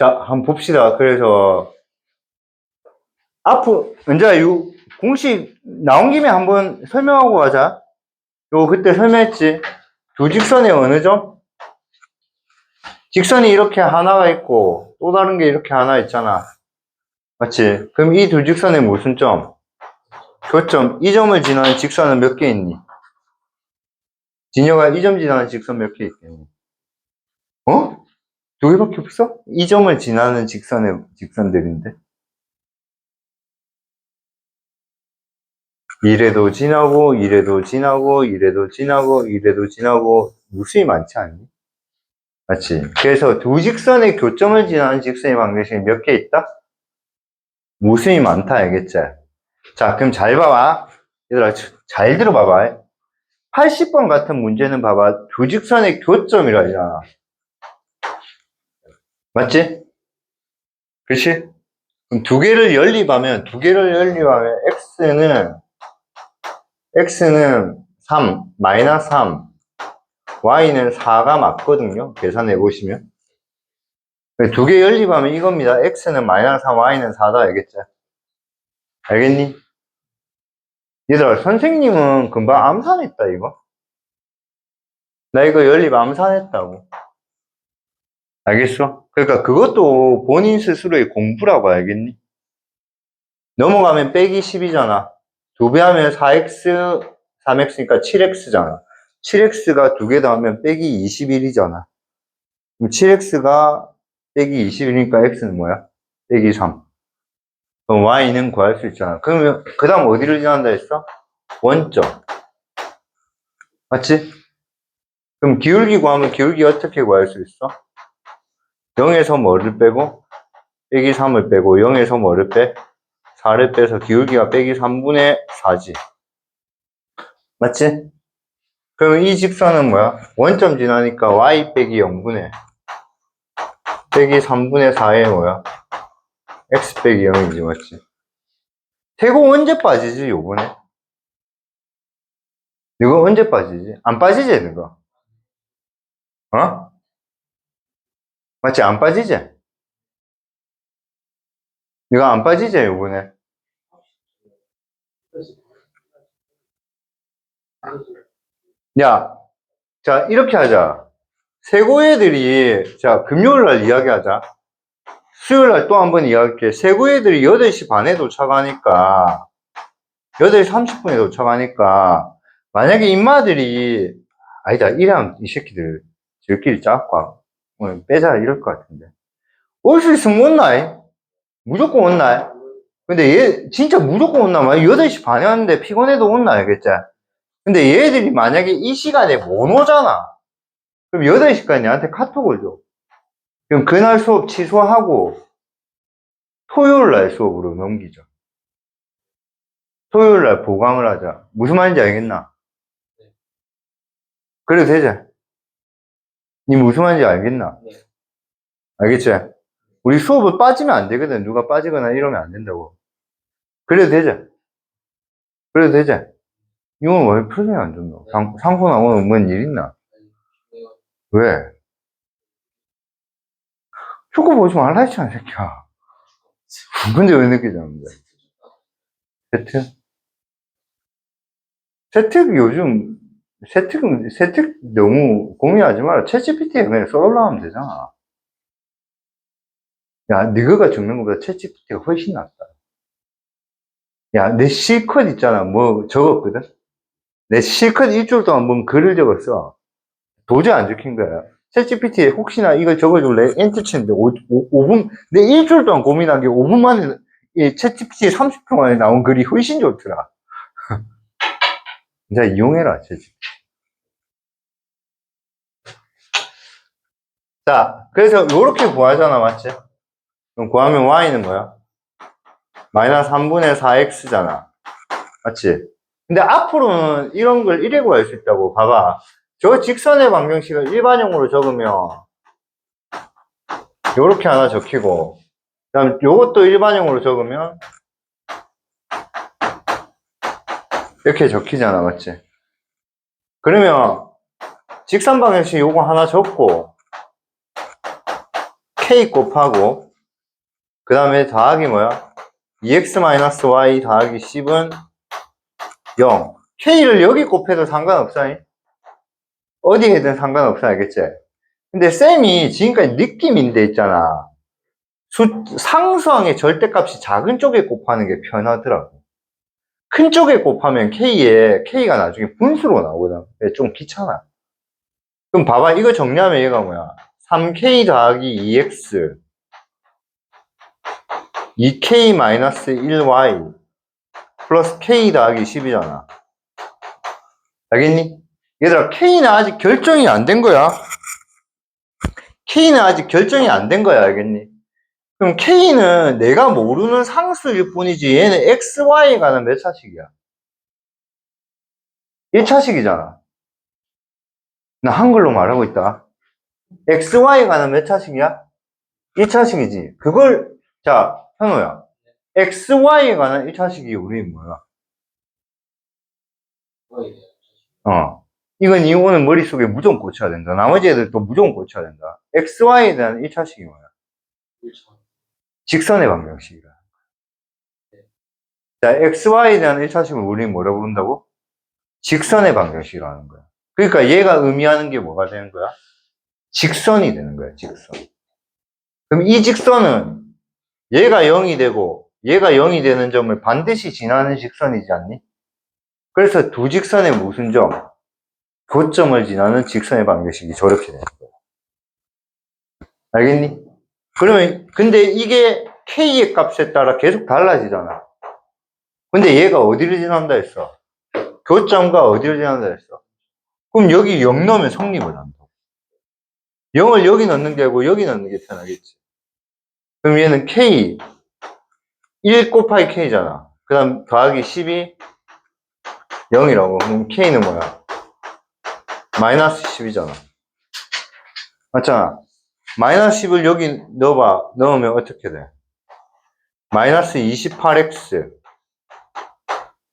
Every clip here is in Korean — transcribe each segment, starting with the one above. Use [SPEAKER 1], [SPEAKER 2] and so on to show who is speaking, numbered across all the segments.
[SPEAKER 1] 자, 한번 봅시다. 그래서, 이제 공식 나온 김에 한번 설명하고 가자. 그때 설명했지. 두 직선의 어느 점? 직선이 이렇게 하나가 있고, 또 다른 게 이렇게 하나 있잖아. 맞지? 그럼 이 두 직선의 무슨 점? 교점. 이 점을 지나는 직선은 몇 개 있니? 진여가 이 점 지나는 직선 몇 개 있겠니? 어? 두 개밖에 없어? 이 점을 지나는 직선들인데. 이래도 지나고, 이래도 지나고, 이래도 지나고, 이래도 지나고, 무수히 많지 않니? 맞지? 그래서 두 직선의 교점을 지나는 직선의 방정식이 몇 개 있다? 무수히 많다, 알겠지? 자, 그럼 잘 봐봐. 얘들아, 잘 들어봐봐. 80번 같은 문제는 봐봐. 두 직선의 교점이라 하잖아. 맞지? 그치? 그럼 두 개를 연립하면 x는 3, 마이너스 3, y는 4가 맞거든요. 계산해 보시면. 두 개 연립하면 이겁니다. x는 마이너스 3, y는 4다. 알겠지? 알겠니? 얘들아, 선생님은 금방 암산했다, 이거. 나 이거 연립 암산했다고. 알겠어? 그러니까 그것도 본인 스스로의 공부라고 알겠니? 넘어가면 빼기 10이잖아. 2배 하면 4x, 3x니까 7x잖아. 7x가 2개 더하면 빼기 21이잖아. 그럼 7x가 빼기 21이니까 x는 뭐야? 빼기 3. 그럼 y는 구할 수 있잖아. 그러면 그 다음 어디를 지난다 했어? 원점. 맞지? 그럼 기울기 구하면 기울기 어떻게 구할 수 있어? 0에서 뭐를 빼고? 빼기 3을 빼고 0에서 뭐를 빼? 4를 빼서 기울기가 빼기 3분의 4지. 맞지? 그럼 이 직선은 뭐야? 원점 지나니까 y 빼기 0분의 빼기 3분의 4에 뭐야? x 빼기 0이지, 맞지? 세고 언제 빠지지, 요번에? 이거 언제 빠지지? 안 빠지지, 이거? 어? 맞지? 안 빠지지? 이거 안 빠지지, 요번에? 야, 자, 이렇게 하자. 세고 애들이, 자, 금요일 날 이야기하자. 수요일 날 또 한 번 이야기할게. 세고 애들이 8시 반에 도착하니까, 8시 30분에 도착하니까, 만약에 임마들이, 아니다, 이랑 이 새끼들, 저끼리 짜고, 오늘 빼자, 이럴 것 같은데. 올 수 있으면 온나이? 무조건 온나이? 근데 얘, 진짜 무조건 온나? 만약 8시 반에 왔는데 피곤해도 온나, 알겠지? 근데 얘들이 만약에 이 시간에 못 오잖아. 그럼 8시까지 나한테 카톡을 줘. 그럼 그날 수업 취소하고 토요일 날 수업으로 넘기죠. 토요일 날 보강을 하자. 무슨 말인지 알겠나? 그래도 되지? 니 무슨 말인지 알겠나? 알겠지? 우리 수업을 빠지면 안 되거든. 누가 빠지거나 이러면 안 된다고. 그래도 되지? 그래도 되지? 이건 왜 표정이 안 좋노? 상훈아, 오늘 뭔 일 있나? 왜? 축구 보지 말라 했잖아, 새끼야. 근데 왜 늦게 자는데? 세특? 세특 요즘, 세특 너무 고민하지 마라. 챗GPT에 그냥 써올라가면 되잖아. 야, 너가 적는 것보다 챗GPT가 훨씬 낫다. 야, 내 실컷 있잖아. 뭐 적었거든? 내 실컷 일주일 동안 뭔 글을 적었어. 도저히 안 적힌 거야. 챗GPT에 혹시나 이걸 적어줄래? 엔터 치는데 5분, 내 일주일 동안 고민한 게 5분 만에 이 챗GPT 30분 만에 나온 글이 훨씬 좋더라. 이제 이용해라, 챗GPT. 자, 그래서 요렇게 구하잖아, 맞지? 그럼 구하면 y는 뭐야? 마이너스 3분의 4x잖아. 맞지? 근데 앞으로는 이런 걸 이래 구할 수 있다고. 봐봐. 저 직선의 방정식을 일반형으로 적으면 요렇게 하나 적히고, 그 다음 요것도 일반형으로 적으면 이렇게 적히잖아, 맞지? 그러면 직선 방정식 요거 하나 적고 K 곱하고, 그 다음에 더하기 뭐야? 2x-y 더하기 10은 0. K를 여기 곱해도 상관없어. 어디에든 상관없어, 알겠지? 근데 쌤이 지금까지 느낌인데 있잖아. 상수항의 절대값이 작은 쪽에 곱하는 게 편하더라고. 큰 쪽에 곱하면 K가 나중에 분수로 나오거든. 좀 귀찮아. 그럼 봐봐. 이거 정리하면 얘가 뭐야? 3K 더하기 2X 2K-1Y 플러스 K 더하기 10이잖아. 알겠니? 얘들아, K는 아직 결정이 안 된 거야. K는 아직 결정이 안 된 거야. 알겠니? 그럼 K는 내가 모르는 상수일 뿐이지 얘는 X, Y에 관한 몇 차식이야? 1차식이잖아. 나 한글로 말하고 있다. X, Y에 관한 몇 차식이야? 1차식이지. 그걸, 자, 현호야. X, Y에 관한 1차식이 우리 뭐야? 이건 오늘 머릿속에 무조건 고쳐야 된다. 나머지 애들도 무조건 고쳐야 된다. X, Y에 대한 1차식이 뭐야? 직선의 방정식이라. 자, X, Y에 대한 1차식을 우리는 뭐라고 부른다고? 직선의 방정식이라는 거야. 그러니까 얘가 의미하는 게 뭐가 되는 거야? 직선이 되는 거야, 직선. 그럼 이 직선은 얘가 0이 되고 얘가 0이 되는 점을 반드시 지나는 직선이지 않니? 그래서 두 직선의 무슨 점? 교점을 지나는 직선의 방정식이 저렇게 되는 거야. 알겠니? 그러면 근데 이게 K의 값에 따라 계속 달라지잖아. 근데 얘가 어디를 지난다 했어? 교점과 어디를 지난다 했어? 그럼 여기 0 넣으면 성립을 한다. 0을 여기 넣는 게 아니고 여기 넣는 게 편하겠지. 그럼 얘는 K 1 곱하기 K잖아. 그 다음 더하기 10이 0이라고. 그럼 K는 뭐야? 마이너스 10이잖아. 맞잖아. 마이너스 10을 여기 넣어봐. 넣으면 어떻게 돼? 마이너스 28x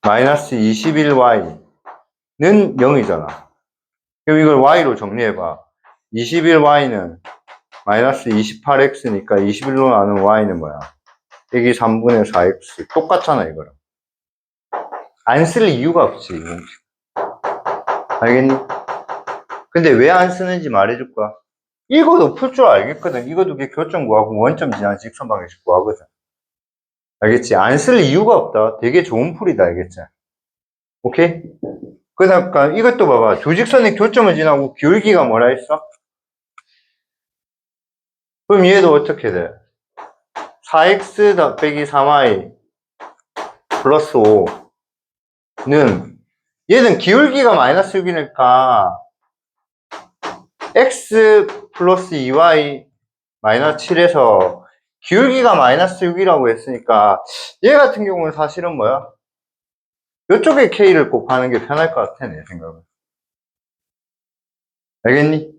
[SPEAKER 1] 마이너스 21y는 0이잖아. 그럼 이걸 y로 정리해봐. 21y는 마이너스 28x니까 21로 나눈 y는 뭐야? 여기 3분의 4x. 똑같잖아, 이거랑. 안 쓸 이유가 없지, 이 공식. 알겠니? 근데 왜 안 쓰는지 말해줄까? 이거도 풀 줄 알겠거든. 이거 두 개 교점 구하고 원점 지나는 직선 방정식 구하거든. 알겠지? 안 쓸 이유가 없다. 되게 좋은 풀이다, 알겠지? 오케이? 그러니까 이것도 봐봐. 두 직선의 교점을 지나고 기울기가 뭐라 했어? 그럼 얘도 어떻게 돼? 4x 빼기 3y 플러스 5는 얘는 기울기가 마이너스 6이니까 x 플러스 2y 마이너스 7에서 기울기가 마이너스 6이라고 했으니까 얘 같은 경우는 사실은 뭐야? 이쪽에 k를 곱하는 게 편할 것 같아, 내 생각은. 알겠니?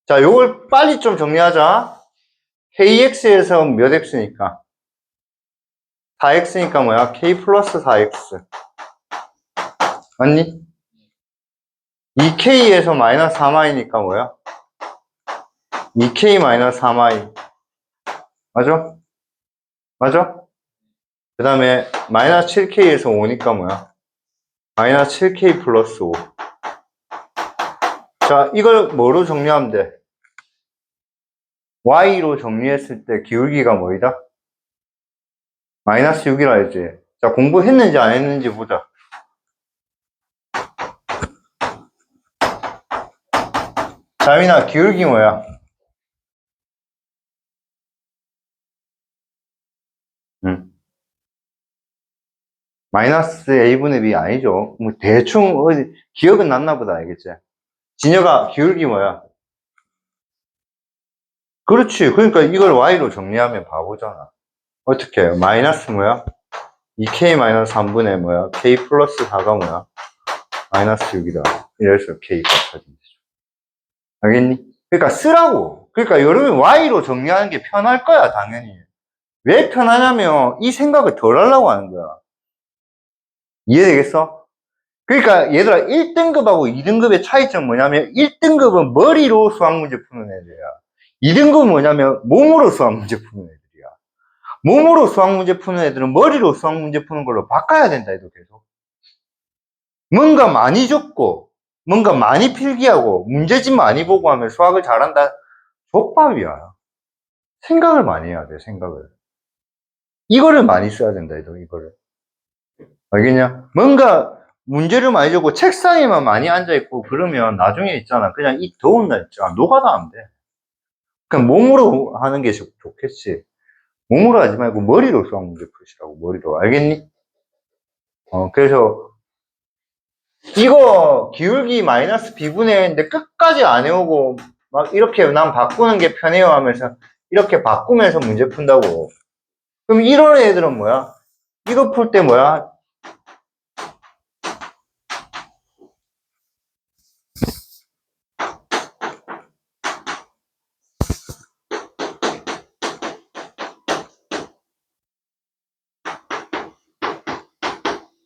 [SPEAKER 1] 자, 요걸 빨리 좀 정리하자. kx에서 몇 x니까? 4x니까 뭐야? k 플러스 4x. 맞니? 2k에서 마이너스 3y니까 뭐야? 2k 마이너스 3y. 맞아? 맞아? 그 다음에 마이너스 7k에서 5니까 뭐야? 마이너스 7k 플러스 5. 자, 이걸 뭐로 정리하면 돼? y로 정리했을 때 기울기가 뭐이다? 마이너스 6이라 했지. 자, 공부했는지 안 했는지 보자. 자민아, 기울기 뭐야? 마이너스 a분의 b 아니죠. 뭐 대충 어디 기억은 났나 보다, 알겠지? 진여가 기울기 뭐야? 그렇지. 그러니까 이걸 y로 정리하면 바보잖아. 어떻게 해요? 마이너스 뭐야? 2k 마이너스 3분의 뭐야? k 플러스 4가 뭐야? 마이너스 6이다. 이래서 k가 찾으면 되죠. 알겠니? 그러니까 쓰라고. 그러니까 여러분 y로 정리하는 게 편할 거야, 당연히. 왜 편하냐면 이 생각을 덜 하려고 하는 거야. 이해되겠어? 그러니까 얘들아 1등급하고 2등급의 차이점 뭐냐면 1등급은 머리로 수학 문제 푸는 애들이야. 2등급은 뭐냐면 몸으로 수학 문제 푸는 애들이야. 몸으로 수학 문제 푸는 애들은 머리로 수학 문제 푸는 걸로 바꿔야 된다 해도 계속. 뭔가 많이 적고 뭔가 많이 필기하고 문제집 많이 보고 하면 수학을 잘한다. 족밥이야. 생각을 많이 해야 돼, 생각을. 이거를 많이 써야 된다 해도 이거를. 알겠냐? 뭔가 문제를 많이 적고 책상에만 많이 앉아있고 그러면 나중에 있잖아. 그냥 이 더운 날 있잖아. 노가다 하면 돼. 그냥 몸으로 하는 게 좋겠지. 몸으로 하지 말고 머리로 수학 문제 푸시라고, 머리로. 알겠니? 그래서 이거 기울기 마이너스 b분의 근데 끝까지 안 해오고 막 이렇게 난 바꾸는 게 편해요 하면서 이렇게 바꾸면서 문제 푼다고. 그럼 이런 애들은 뭐야? 이거 풀 때 뭐야?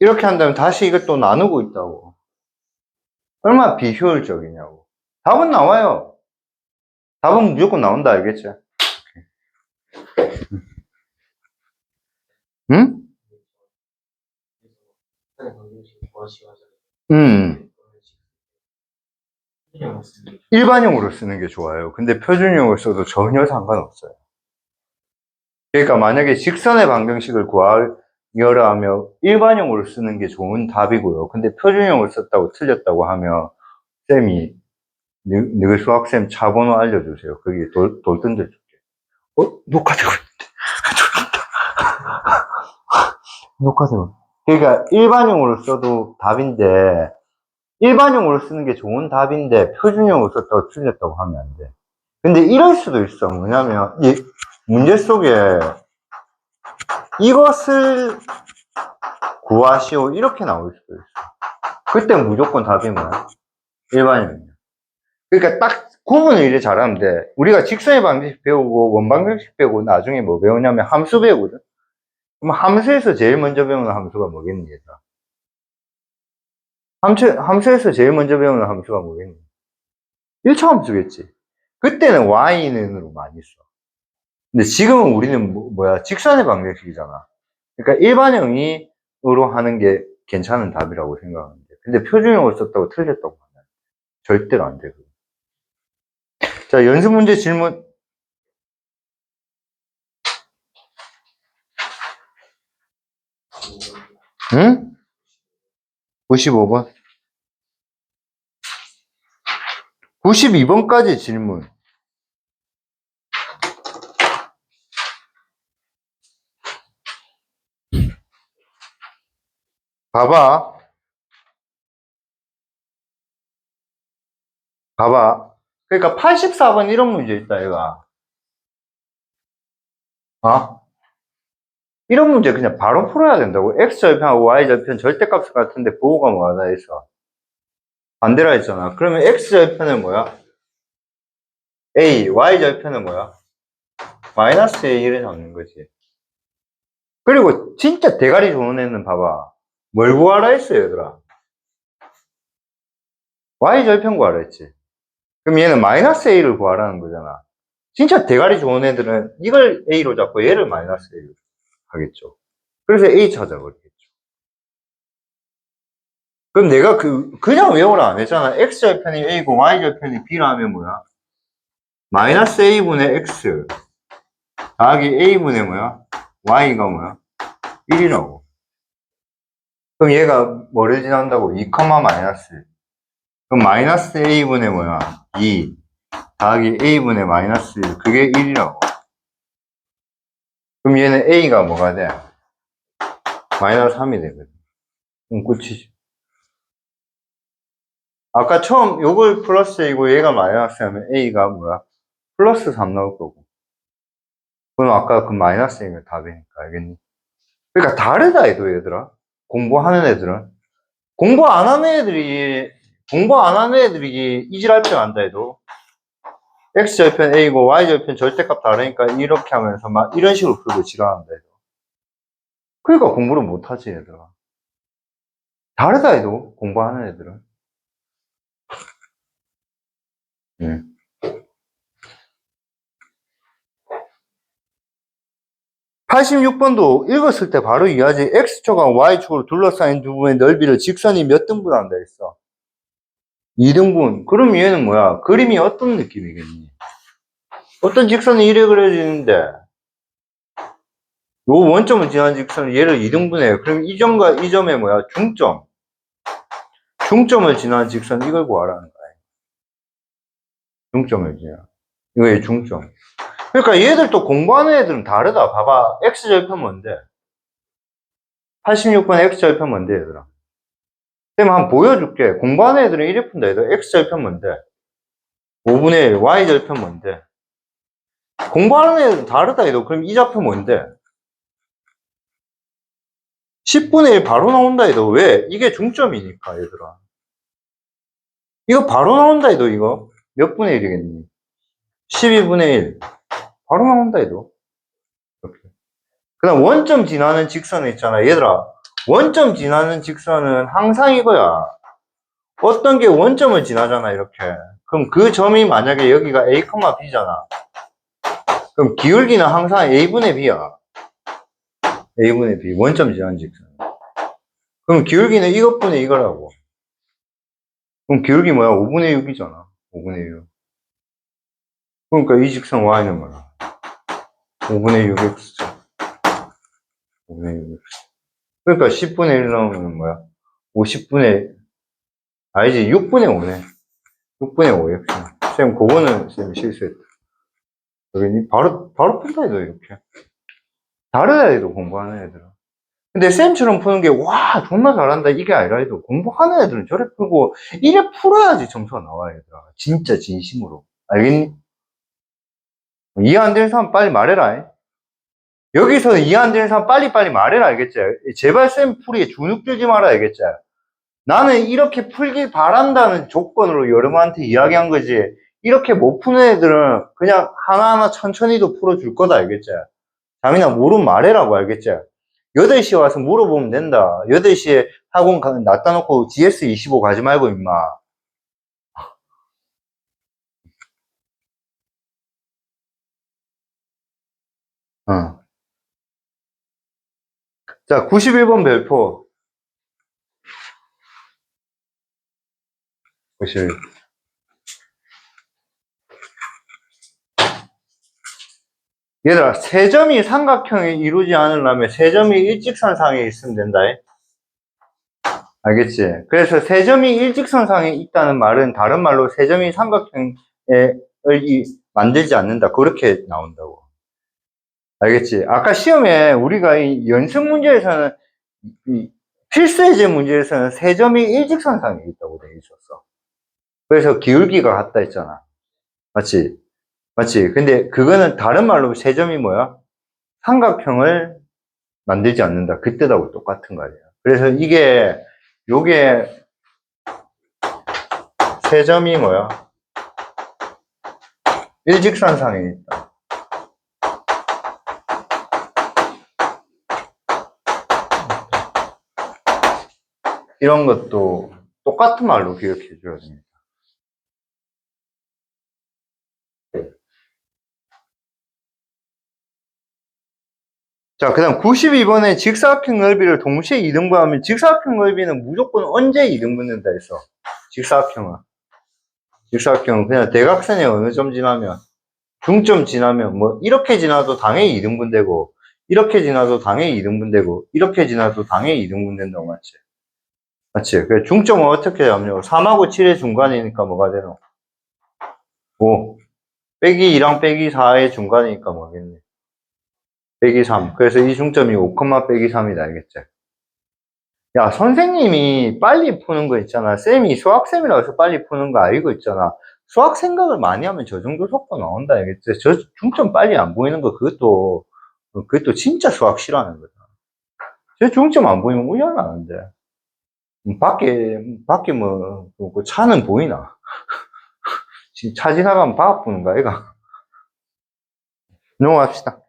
[SPEAKER 1] 이렇게 한다면 다시 이걸 또 나누고 있다고. 얼마나 비효율적이냐고. 답은 나와요. 답은 무조건 나온다, 알겠지? 응? 일반형으로 쓰는 게 좋아요. 근데 표준형으로 써도 전혀 상관없어요. 그러니까 만약에 직선의 방정식을 구하려라 하면 일반형으로 쓰는 게 좋은 답이고요. 근데 표준형을 썼다고 틀렸다고 하면 쌤이 너희 수학쌤 차번호 알려주세요. 거기 돌 던져줄게. 녹화되고 있는데. 녹화되고. 그러니까 일반형으로 써도 답인데 일반형으로 쓰는 게 좋은 답인데 표준형으로 썼다고 틀렸다고 하면 안 돼. 근데 이럴 수도 있어. 뭐냐면 이 문제 속에 이것을 구하시오 이렇게 나올 수도 있어. 그때 무조건 답이 뭐야? 일반형이야. 그러니까 딱 구분을 이래 잘하면 돼. 우리가 직선의 방정식 배우고 원방정식 배우고 나중에 뭐 배우냐면 함수 배우거든. 그럼 함수에서 제일 먼저 배우는 함수가 뭐겠니, 얘들아? 함수에서 제일 먼저 배우는 함수가 뭐겠니? 1차 함수겠지. 그때는 y는으로 많이 써. 근데 지금은 우리는 뭐야? 직선의 방정식이잖아. 그러니까 일반형으로 하는 게 괜찮은 답이라고 생각하는데. 근데 표준형을 썼다고 틀렸다고 하면 절대로 안 돼. 자, 연습 문제 질문. 응? 95번. 92번까지 질문. 봐봐. 봐봐. 그러니까 84번 이런 문제 있다, 얘가. 어? 이런 문제 그냥 바로 풀어야 된다고. x절편하고 y절편 절대값 같은데 부호가 뭐하다 했어. 반대라 했잖아. 그러면 x절편은 뭐야? a, y절편은 뭐야? 마이너스 a를 잡는 거지. 그리고 진짜 대가리 좋은 애는 봐봐. 뭘 구하라 했어요, 얘들아? y절편 구하라 했지. 그럼 얘는 마이너스 a를 구하라는 거잖아. 진짜 대가리 좋은 애들은 이걸 a로 잡고 얘를 마이너스 a로 하겠죠. 그래서 a 찾아버리겠죠. 그럼 내가 그냥 외우라 안 했잖아. x절편이 a고 y절편이 b라 하면 뭐야? 마이너스 a분의 x 더하기 a분의 뭐야? y가 뭐야? 1이라고. 그럼 얘가 뭐를 지난다고? 2, 마이너스. 그럼 마이너스 a분의 뭐야? 2 더하기 a분의 마이너스 1. 그게 1이라고. 그럼 얘는 a가 뭐가 돼? 마이너스 3이 되거든. 그럼 끝이지. 아까 처음 요걸 플러스 a고 얘가 마이너스 하면 a가 뭐야? 플러스 3 나올 거고. 그럼 아까 그 마이너스 a가 답이니까 알겠니? 그러니까 다르다 해도 얘들아. 공부하는 애들은. 공부 안 하는 애들이 이질할 줄 안다 해도 x절편 a고 y절편 절대값 다르니까 이렇게 하면서 막 이런 식으로 풀고 지랄한다 해도. 그러니까 공부를 못하지 얘들아. 다르다 해도 공부하는 애들은. 응. 86번도 읽었을 때 바로 이해하지. X축과 Y축으로 둘러싸인 두 부분의 넓이를 직선이 몇 등분한다 했어? 2등분. 그럼 얘는 뭐야? 그림이 어떤 느낌이겠니? 어떤 직선이 이래 그려지는데 요 원점을 지나는 직선을 얘를 2등분해요. 그럼 이 점과 이 점의 뭐야? 중점. 중점을 지나는 직선 이걸 구하라는 거야. 중점을 지나. 이거의 중점. 그러니까 얘들 또 공부하는 애들은 다르다. 봐봐. X절편 뭔데? 86번 X절편 뭔데, 얘들아? 쌤 한번 보여줄게. 공부하는 애들은 이래 푼다. 얘들 X절편 뭔데? 5분의 1, Y절편 뭔데? 공부하는 애들은 다르다. 얘들 그럼 이 좌표 뭔데? 10분의 1 바로 나온다. 얘들 왜? 이게 중점이니까, 얘들아. 이거 바로 나온다. 얘들 이거. 몇 분의 1이겠니? 12분의 1. 바로 나온다. 얘들. 이렇게. 그 다음 원점 지나는 직선은 있잖아. 얘들아. 원점 지나는 직선은 항상 이거야. 어떤 게 원점을 지나잖아, 이렇게. 그럼 그 점이 만약에 여기가 A, B잖아. 그럼 기울기는 항상 A분의 B야. A분의 B. 원점 지나는 직선. 그럼 기울기는 이것분의 이거라고. 그럼 기울기 뭐야? 5분의 6이잖아. 5분의 6. 그러니까 이 직선 Y는 뭐야? 5분의 6X. 5분의 6X. 그러니까 10분의 1 나오면 뭐야? 50분의, 아니지, 6분의 5네. 6분의 5X. 쌤, 그거는 쌤 실수했다. 여기 바로 푼다, 너 이렇게. 다른 애들도 공부하는 애들은. 근데 쌤처럼 푸는 게, 와, 존나 잘한다. 이게 아니라 해도 공부하는 애들은 저래 풀고, 이래 풀어야지 점수가 나와, 얘들아. 진짜 진심으로. 알겠니? 이해 안 되는 사람 빨리 말해라. 여기서 이해 안 되는 사람 빨리빨리 말해라, 알겠지? 제발 쌤 풀이에 주눅 들지 마라, 알겠지? 나는 이렇게 풀길 바란다는 조건으로 여러분한테 이야기한 거지. 이렇게 못 푸는 애들은 그냥 하나하나 천천히도 풀어줄 거다, 알겠지? 자민아, 물으면 말해라고, 알겠지? 8시에 와서 물어보면 된다. 8시에 학원 놨다 놓고 GS25 가지 말고, 임마. 어. 자, 91번 별표. 91. 얘들아, 세 점이 삼각형이 이루지 않으려면 세 점이 일직선상에 있으면 된다. 알겠지? 그래서 세 점이 일직선상에 있다는 말은 다른 말로 세 점이 삼각형을 만들지 않는다. 그렇게 나온다고. 알겠지? 아까 시험에 우리가 이 연습 문제에서는 이 필수 예제 문제에서는 세 점이 일직선상에 있다고 되어 있었어. 그래서 기울기가 같다 했잖아. 맞지? 맞지? 근데 그거는 다른 말로 세 점이 뭐야? 삼각형을 만들지 않는다. 그때하고 똑같은 거 아니야. 그래서 요게 세 점이 뭐야? 일직선상에 있다. 이런 것도 똑같은 말로 기억해 줘야 됩니다. 자, 그 다음 92번에 직사각형 넓이를 동시에 2등분하면 직사각형 넓이는 무조건 언제 2등분된다 했어? 직사각형은. 직사각형은 그냥 대각선의 어느 점 지나면, 중점 지나면, 뭐, 이렇게 지나도 당연히 2등분되고, 이렇게 지나도 당연히 2등분되고, 이렇게 지나도 당연히 2등분된다고 맞지? 맞지? 그래, 중점은 어떻게 잡냐고. 3하고 7의 중간이니까 뭐가 되노? 5. 빼기 2랑 빼기 4의 중간이니까 뭐겠니? 빼기 3. 그래서 이 중점이 5, 빼기 3이다. 알겠지? 야, 선생님이 빨리 푸는 거 있잖아. 쌤이 수학쌤이라고 해서 빨리 푸는 거 알고 있잖아. 수학 생각을 많이 하면 저 정도 속도 나온다. 알겠지? 저 중점 빨리 안 보이는 거, 그것도 진짜 수학 싫어하는 거다. 저 중점 안 보이면 우연하는데. 밖에 그 차는 보이나? 지금 차 지나가면 봐 보는 거야, 이가. 넘어갑시다.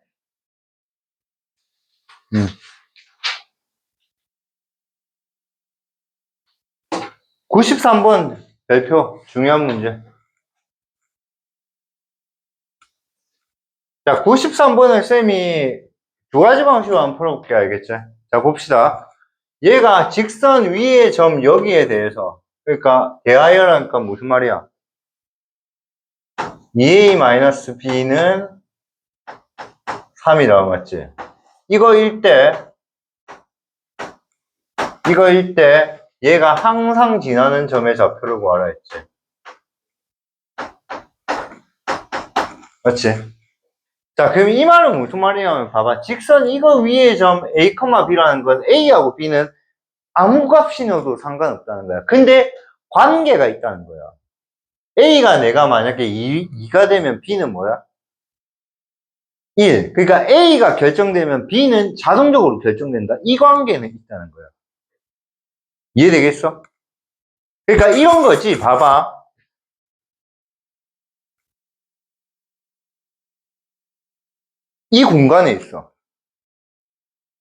[SPEAKER 1] 93번 별표, 중요한 문제. 자, 93번을 쌤이 두 가지 방식으로 한번 풀어볼게. 알겠지? 자, 봅시다. 얘가 직선 위의 점 여기에 대해서, 그러니까 대하여라니까 무슨 말이야? 2a-b는 3이라고, 맞지? 이거일 때 얘가 항상 지나는 점의 좌표를 구하라 했지. 맞지? 자, 그럼 이 말은 무슨 말이냐면, 봐봐. 직선 이거 위의 점 a, b라는 건 a하고 b는 아무 값이 넣어도 상관없다는 거야. 근데 관계가 있다는 거야. a가 내가 만약에 2가 되면 b는 뭐야? 1. 그러니까 a가 결정되면 b는 자동적으로 결정된다. 이 관계는 있다는 거야. 이해되겠어? 그러니까 이런 거지. 봐봐. 이 공간에 있어.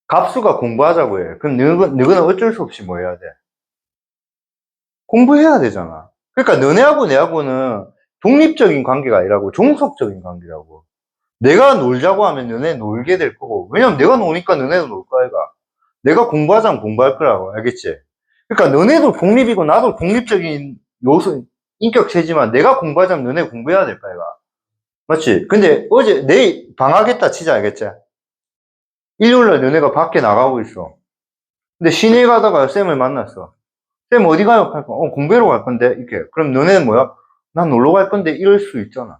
[SPEAKER 1] 값수가 공부하자고 해. 그럼 너는 어쩔 수 없이 뭐 해야 돼? 공부해야 되잖아. 그러니까 너네하고 내하고는 독립적인 관계가 아니라고 종속적인 관계라고. 내가 놀자고 하면 너네 놀게 될 거고. 왜냐면 내가 노니까 너네도 놀 거야, 얘가. 내가 공부하자면 공부할 거라고. 알겠지? 그러니까 너네도 독립이고 나도 독립적인 요소, 인격체지만 내가 공부하자면 너네 공부해야 될 거야, 얘가. 맞지? 근데 어제, 내일 방학했다 치자, 알겠지? 일요일날 너네가 밖에 나가고 있어. 근데 시내 가다가 쌤을 만났어. 쌤 어디 가요? 할 거. 공부하러 갈 건데. 이렇게. 그럼 너네는 뭐야? 난 놀러 갈 건데 이럴 수 있잖아.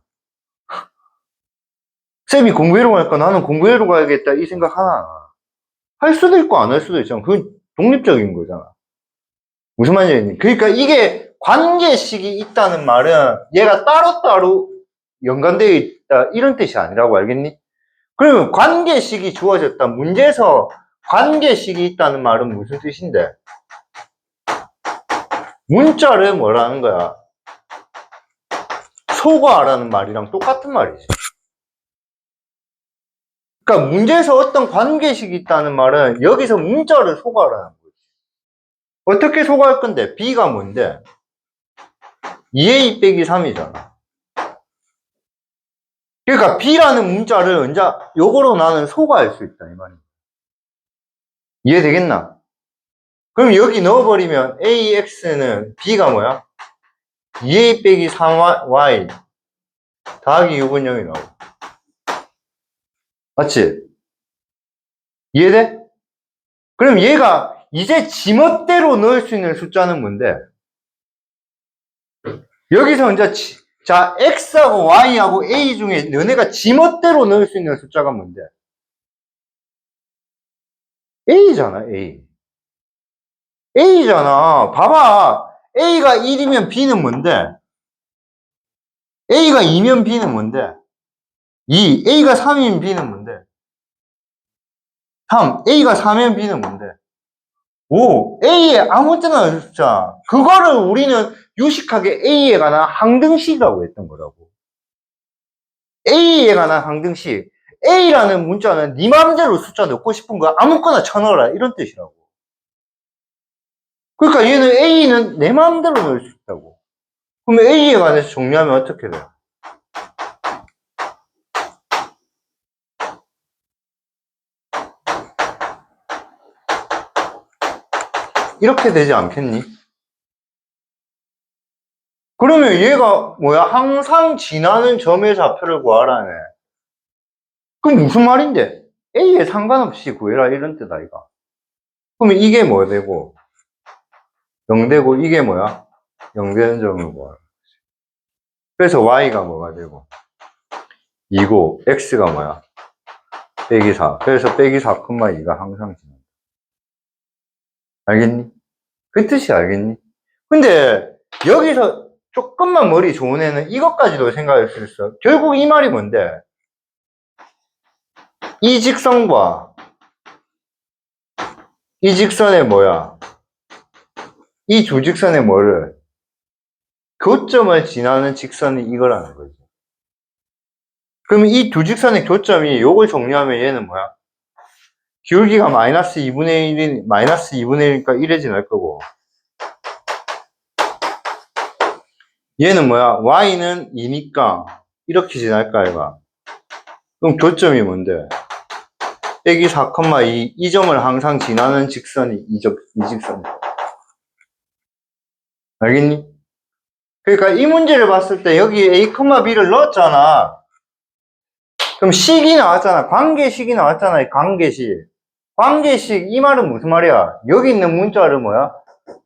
[SPEAKER 1] 쌤이 공부하러 갈까? 나는 공부하러 가야겠다. 이 생각 하나. 할 수도 있고 안 할 수도 있잖아. 그건 독립적인 거잖아. 무슨 말인지. 그러니까 이게 관계식이 있다는 말은 얘가 따로따로 연관되어 있다. 이런 뜻이 아니라고 알겠니? 그러면 관계식이 주어졌다. 문제에서 관계식이 있다는 말은 무슨 뜻인데? 문자를 뭐라는 거야? 소거하라는 말이랑 똑같은 말이지. 그러니까 문제에서 어떤 관계식이 있다는 말은 여기서 문자를 소거하라는 거지. 어떻게 소거할 건데? B가 뭔데? 2a 빼기 3이잖아. 그러니까 B라는 문자를 언제 요거로 나는 소거할 수 있다 이 말이야. 이해되겠나? 그럼 여기 넣어버리면 AX는 B가 뭐야? 2a 빼기 3y 더하기 6은 0이라고. 맞지? 이해돼? 그럼 얘가 이제 지멋대로 넣을 수 있는 숫자는 뭔데? 여기서 이제 자 X하고 Y하고 A 중에 너네가 지멋대로 넣을 수 있는 숫자가 뭔데? A잖아, A. A잖아. 봐봐. A가 1이면 B는 뭔데? A가 2면 B는 뭔데? 2. A가 3이면 B는 뭔데? 3. A가 4면 B는 뭔데? 5. A에 아무 때나 넣을 숫자. 그거를 우리는 유식하게 A에 관한 항등식이라고 했던 거라고. A에 관한 항등식. A라는 문자는 네 마음대로 숫자 넣고 싶은 거 아무거나 쳐넣어라. 이런 뜻이라고. 그러니까 얘는 A는 내 마음대로 넣을 수 있다고. 그러면 A에 관해서 정리하면 어떻게 돼요? 이렇게 되지 않겠니? 그러면 얘가 뭐야? 항상 지나는 점의 좌표를 구하라네. 그럼 무슨 말인데? A에 상관없이 구해라 이런 뜻 아이가? 그러면 이게 뭐 되고? 0 되고 이게 뭐야? 0 되는 점을 구하라. 그래서 Y가 뭐가 되고? 2고 X가 뭐야? 빼기 4. 그래서 빼기 4,2가 항상 지난다. 알겠니? 그 뜻이 알겠니? 근데 여기서 조금만 머리 좋은 애는 이것까지도 생각할 수 있어. 결국 이 말이 뭔데? 이 직선과 이 직선의 뭐야? 이 두 직선의 뭐를? 교점을 지나는 직선이 이거라는 거지. 그러면 이 두 직선의 교점이 요걸 정리하면 얘는 뭐야? 기울기가 마이너스 2분의 1이, 마이너스 2분의 1이니까 1에 지날 거고. 얘는 뭐야? y는 2니까 이렇게 지날까, 얘가? 그럼 교점이 뭔데? 빼기 4,2 이 점을 항상 지나는 직선이 이 직선. 알겠니? 그러니까 이 문제를 봤을 때 여기 A, B를 넣었잖아. 그럼 식이 나왔잖아. 관계식이 나왔잖아. 관계식. 관계식 이 말은 무슨 말이야? 여기 있는 문자를 뭐야?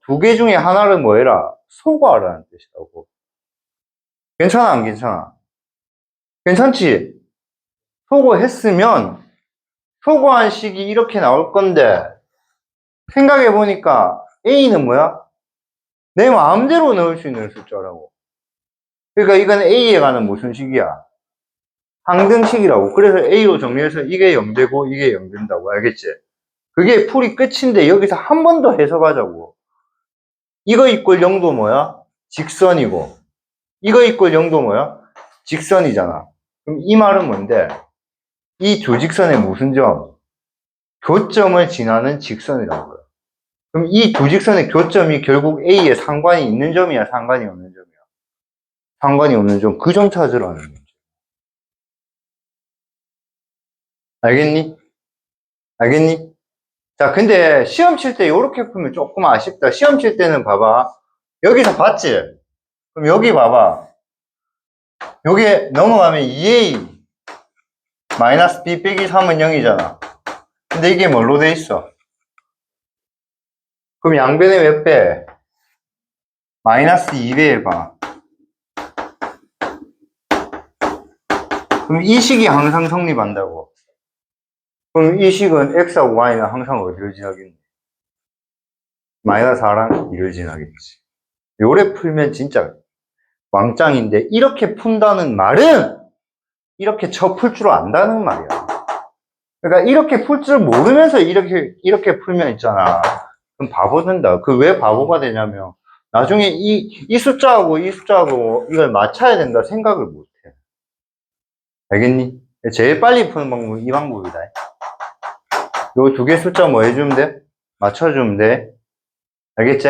[SPEAKER 1] 두 개 중에 하나를 뭐 해라? 소거하라는 뜻이라고. 괜찮아, 안 괜찮아? 괜찮지? 소거했으면 소거한 식이 이렇게 나올 건데 생각해보니까 A는 뭐야? 내 마음대로 넣을 수 있는 숫자라고. 그러니까 이건 A에 관한 무슨 식이야? 항등식이라고. 그래서 A로 정리해서 이게 0되고 이게 0된다고. 알겠지? 그게 풀이 끝인데 여기서 한 번 더 해석하자고. 이거 이꼴 0도 뭐야? 직선이고 이거 이꼴 0도 뭐야? 직선이잖아. 그럼 이 말은 뭔데? 이 두 직선의 무슨 점? 교점을 지나는 직선이라는 거야. 그럼 이 두 직선의 교점이 결국 A에 상관이 있는 점이야? 상관이 없는 점이야? 상관이 없는 점. 그 점 찾으라는 문제. 알겠니? 알겠니? 자, 근데 시험 칠 때 이렇게 풀면 조금 아쉽다. 시험 칠 때는 봐봐. 여기서 봤지? 그럼 여기 봐봐. 여기에 넘어가면 2A 마이너스 B 빼기 3은 0이잖아. 근데 이게 뭘로 돼 있어? 그럼 양변에 몇 배? 마이너스 2배 해봐. 그럼 이 식이 항상 성립한다고. 그럼 이 식은 X하고 Y는 항상 어디를 지나겠니? 마이너스 4랑 2를 지나겠지. 요래 풀면 진짜 왕짱인데 이렇게 푼다는 말은 이렇게 풀 줄 안다는 말이야. 그러니까 이렇게 풀 줄 모르면서 이렇게 풀면 있잖아. 그럼 바보 된다. 그 왜 바보가 되냐면 나중에 이 숫자하고 이 숫자하고 이걸 맞춰야 된다 생각을 못 해. 알겠니? 제일 빨리 푸는 방법은 이 방법이다. 요 두 개 숫자 뭐 해주면 돼? 맞춰주면 돼. 알겠지?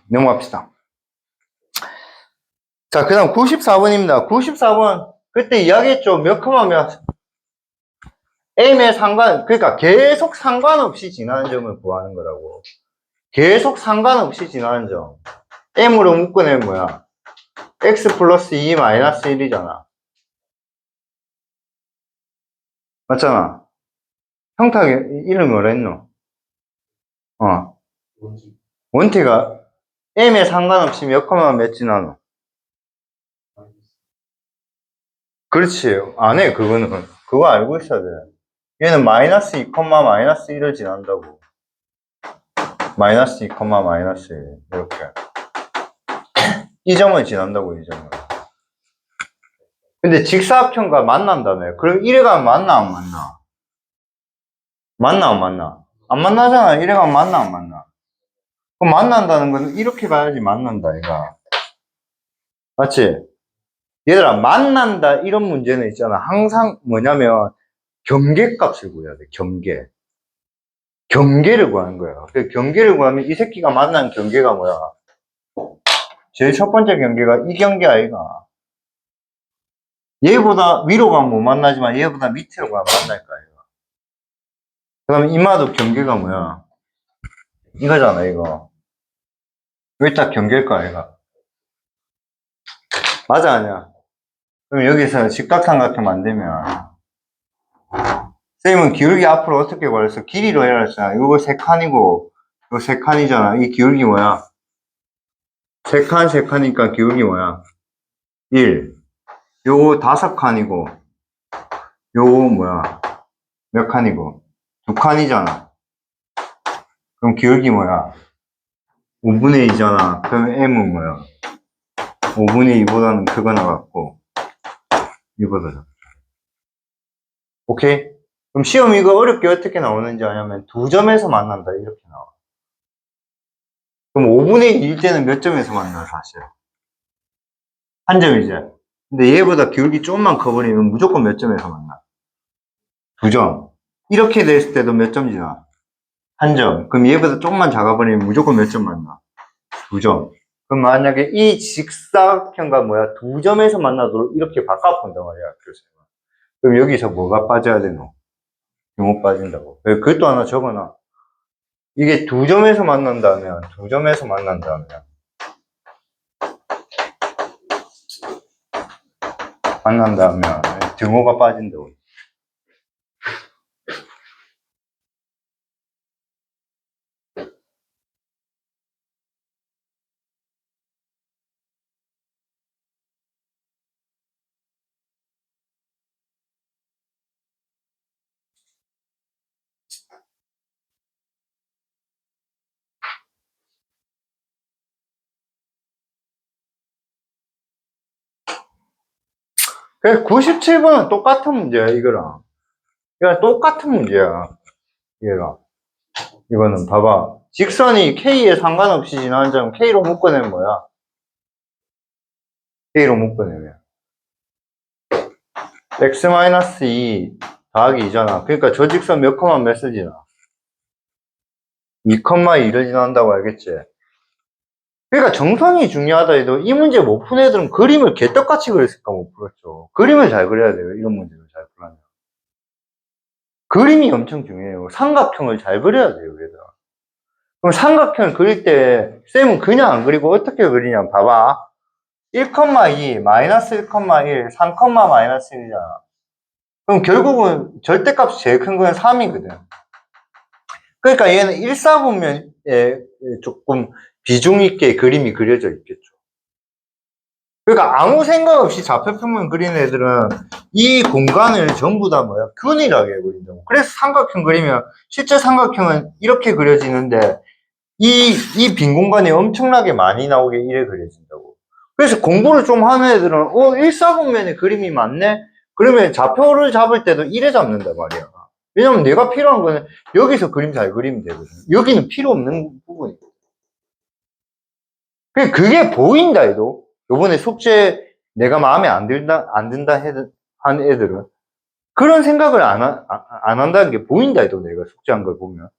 [SPEAKER 1] 넘어갑시다. 자, 그 다음 94번입니다. 94번. 그때 이야기했죠. 몇 컴마 몇. M의 그러니까 계속 상관없이 지나는 점을 구하는 거라고. 계속 상관없이 지나는 점. M으로 묶어내면 뭐야? X 플러스 2 마이너스 1이잖아. 맞잖아. 형탁 이름이 뭐라 했노? 원티가 M에 상관없이 몇 컴마 몇 지나노? 그렇지. 안 해, 그거는. 그거 알고 있어야 돼. 얘는 마이너스 2, 마이너스 1을 지난다고. 마이너스 2, 마이너스 1. 이렇게. 이 점을 지난다고, 이 점을. 근데 직사각형과 만난다며. 그럼 1에 가면 만나, 안 만나? 만나, 안 만나? 안 만나잖아. 1에 가면 만나, 안 만나? 그럼 만난다는 건 이렇게 가야지 만난다, 얘가. 맞지? 얘들아, 만난다, 이런 문제는 있잖아. 항상 뭐냐면, 경계값을 구해야 돼, 경계. 경계를 구하는 거야. 그 경계를 구하면 이 새끼가 만난 경계가 뭐야? 제일 첫 번째 경계가 이 경계 아이가. 얘보다 위로 가면 못 만나지만 얘보다 밑으로 가면 만날 거야, 이거. 그 다음에 이마도 경계가 뭐야? 이거잖아, 이거. 왜 딱 경계일까, 이거? 맞아, 아니야? 그럼 여기서 직각삼각형 만들면, 쌤은 기울기 앞으로 어떻게 구했어? 길이로 해야 했잖아. 이거 세 칸이고, 이거 세 칸이잖아. 이 기울기 뭐야? 세 칸, 세 칸이니까 기울기 뭐야? 1. 요거 5칸이고, 요거 뭐야? 몇 칸이고? 2칸이잖아. 그럼 기울기 뭐야? 5분의 2잖아. 그럼 M은 뭐야? 5분의 2보다는 크거 나갔고, 이보다 작다. 오케이? 그럼 시험 이거 어렵게 어떻게 나오는지 아냐면 두 점에서 만난다. 이렇게 나와. 그럼 5분의 1일 때는 몇 점에서 만나, 사실? 한 점이지. 근데 얘보다 기울기 조금만 커버리면 무조건 몇 점에서 만나? 2점. 이렇게 됐을 때도 몇 점 지나? 한 점. 그럼 얘보다 조금만 작아버리면 무조건 몇 점 만나? 2점. 그럼 만약에 이 직사각형과 뭐야? 2점에서 만나도록 이렇게 바꿔본단 말이야. 그래서. 그럼 여기서 뭐가 빠져야 되노? 등호 빠진다고. 그것도 하나 적어놔. 이게 두 점에서 만난다면 등호가 빠진다고. 그래서 97번은 똑같은 문제야, 이거랑. 그냥 똑같은 문제야, 얘가. 이거는 봐봐. 직선이 K에 상관없이 지나는 점 K로 묶어내면 뭐야? K로 묶어내면. x-2 더하기 2잖아. 그러니까 저 직선 몇 컴마 몇을 지나? 2,2를 지난다고 알겠지? 그러니까 정선이 중요하다 해도 이 문제 못 푼 애들은 그림을 개떡같이 그렸을까 못 풀었죠. 그림을 잘 그려야 돼요. 이런 문제를 잘 풀려면. 그림이 엄청 중요해요. 삼각형을 잘 그려야 돼요, 얘들아. 그럼 삼각형을 그릴 때 쌤은 그냥 안 그리고 어떻게 그리냐 봐봐. 1,2, 마이너스 1,1, 3, 마이너스 1이잖아. 그럼 결국은 절대값이 제일 큰 건 3이거든. 그러니까 얘는 1사분면에 조금 비중 있게 그림이 그려져 있겠죠. 그러니까 아무 생각 없이 좌표평면 그리는 애들은 이 공간을 전부 다 뭐야? 균일하게 그린다고. 그래서 삼각형 그리면 실제 삼각형은 이렇게 그려지는데 이 빈 공간이 엄청나게 많이 나오게 이래 그려진다고. 그래서 공부를 좀 하는 애들은 1사분면에 그림이 많네? 그러면 좌표를 잡을 때도 이래 잡는단 말이야. 왜냐면 내가 필요한 거는 여기서 그림 잘 그리면 되거든. 여기는 필요 없는 부분이고. 그게 보인다 해도 요번에 숙제 내가 마음에 안 든다 한 애들은 그런 생각을 안 한다는 게 보인다 해도 내가 숙제한 걸 보면.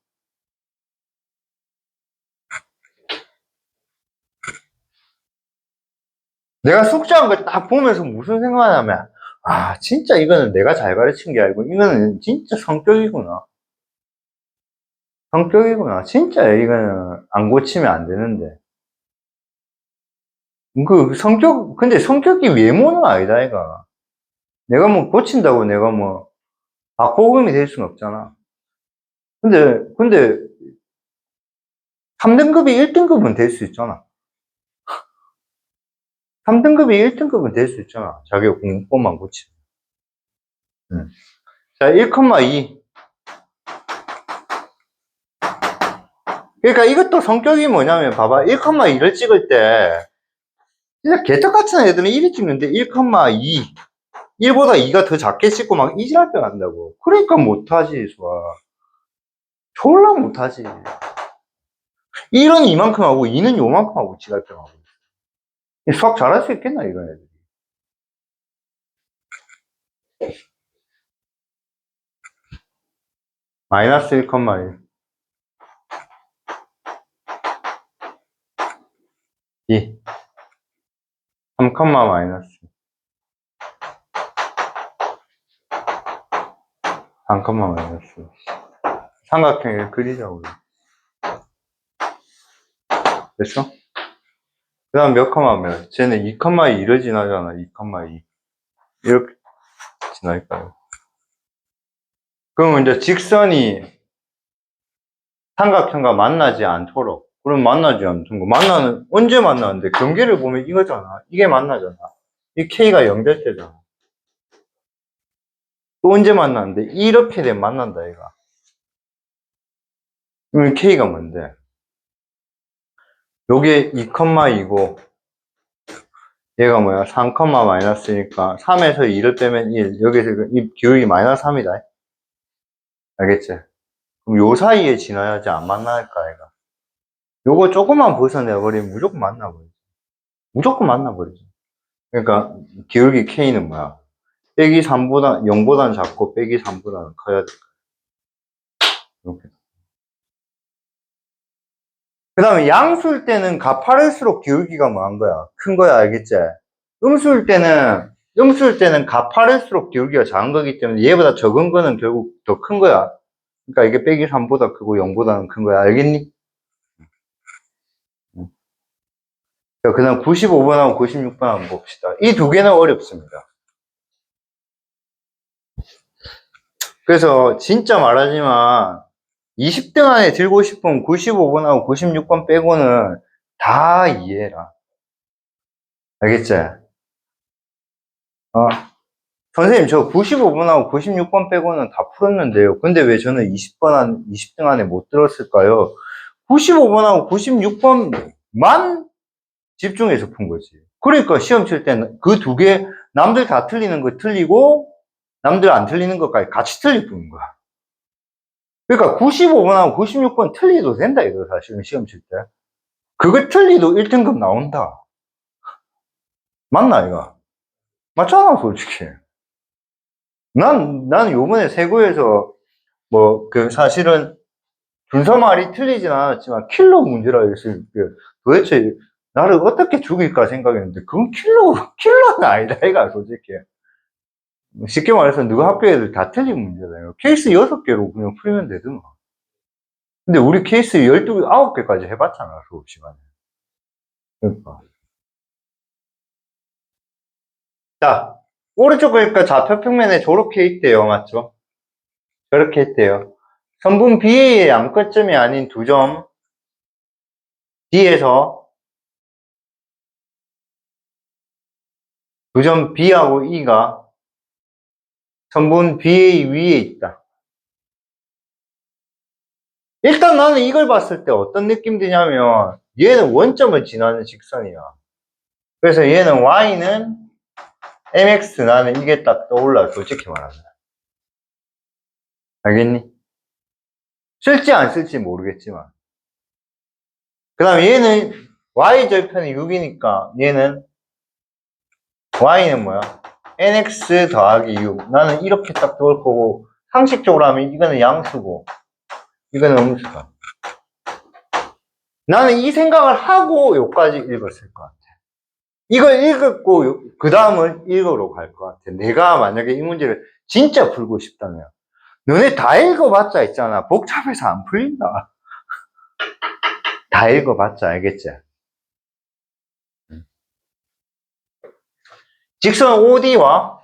[SPEAKER 1] 내가 숙제한 걸 딱 보면서 무슨 생각하냐면, 아, 진짜 이거는 내가 잘 가르친 게 아니고, 이거는 진짜 성격이구나. 성격이구나. 진짜 이거는 안 고치면 안 되는데. 근데 성격이 외모는 아니다, 이가. 내가 뭐 고친다고 내가 뭐, 박보검이 될 수는 없잖아. 근데 3등급이 1등급은 될 수 있잖아. 3등급이 1등급은 될 수 있잖아. 자기가 공부법만 고치면. 응. 자, 1,2. 그러니까 이것도 성격이 뭐냐면, 봐봐. 1,2를 찍을 때, 진짜 개떡같은 애들은 1이 찍는데 1,2. 1보다 2가 더 작게 찍고 막 이질할 때 난다고. 그러니까 못하지, 수학. 졸라 못하지. 1은 이만큼 하고 2는 요만큼 하고 지랄병 하고. 수학 잘할 수 있겠나, 이런 애들. 마이너스 1,1. 2. 3, 마이너스. 3, 마이너스. 삼각형을 그리자고. 됐어? 그 다음 몇 컴마면? 쟤는 2,2를 지나잖아, 2,2. 이렇게 지날까요? 그러면 이제 직선이 삼각형과 만나지 않도록. 그럼 만나지 않던 거. 언제 만나는데? 경계를 보면 이거잖아. 이게 만나잖아. 이 K가 연결되잖아. 또 언제 만나는데? 이렇게 되면 만난다, 얘가. 그럼 K가 뭔데? 요게 2,2고, 얘가 뭐야? 3, 마이너스니까 3에서 2를 빼면 1. 여기서 이 기울기 마이너스 3이다. 알겠지? 그럼 요 사이에 지나야지 안 만날까, 얘가. 요거 조금만 벗어내버리면 무조건 만나버리지. 무조건 만나버리지. 그러니까 기울기 K는 뭐야? 빼기 3보다, 0보다는 작고 빼기 3보다는 커야 돼. 이렇게. 그 다음에 양수일 때는 가파를수록 기울기가 뭐한 거야? 큰 거야, 알겠지? 음수일 때는 음수일 때는 가파를수록 기울기가 작은 거기 때문에 얘보다 적은 거는 결국 더 큰 거야. 그러니까 이게 빼기 3보다 크고 0보다는 큰 거야. 알겠니? 자, 그 다음 95번하고 96번 한번 봅시다. 이 두 개는 어렵습니다. 그래서 진짜 말하지만 20등 안에 들고 싶으면 95번하고 96번 빼고는 다 이해해라. 알겠지? 선생님, 저 95번하고 96번 빼고는 다 풀었는데요. 근데 왜 저는 20등 안에 못 들었을까요? 95번하고 96번만 집중해서 푼 거지. 그러니까 시험 칠 때는 그 두 개, 남들 다 틀리는 거 틀리고, 남들 안 틀리는 것까지 같이 틀리는 거야. 그러니까 95번하고 96번 틀리도 된다, 이거 사실은 시험 칠 때. 그거 틀리도 1등급 나온다. 맞나, 이거? 맞잖아, 솔직히. 난 요번에 세고에서, 사실은 준서말이 틀리진 않았지만, 킬러 문제라 했을 때, 도대체 나를 어떻게 죽일까 생각했는데, 그건 킬러는 아니다, 이가 솔직히. 쉽게 말해서 누가 학교 애들 다 틀린 문제잖아요. 케이스 6개로 그냥 풀면 되더만. 근데 우리 케이스 12개, 9개까지 해봤잖아, 수업 시간에. 그러니까. 자, 오른쪽 보니까 좌표평면에 저렇게 있대요. 맞죠? 저렇게 있대요. 선분 B의 양끝점이 아닌 두 점 D에서 두 점 B하고 E가 선분 B의 위에 있다. 일단 나는 이걸 봤을 때 어떤 느낌 드냐면 얘는 원점을 지나는 직선이야. 그래서 얘는 Y는 MX, 나는 이게 딱 떠올라, 솔직히 말하면. 알겠니? 쓸지 안 쓸지 모르겠지만. 그 다음에 얘는 Y절편이 6이니까 얘는 Y는 뭐야? NX 더하기 6. 나는 이렇게 딱 들어올 거고, 상식적으로 하면 이거는 양수고, 이거는 음수다. 나는 이 생각을 하고 여기까지 읽었을 것 같아. 이걸 읽었고, 그 다음은 읽으러 갈 것 같아. 내가 만약에 이 문제를 진짜 풀고 싶다면. 너네 다 읽어봤자 있잖아. 복잡해서 안 풀린다. 다 읽어봤자 알겠지? 직선 OD와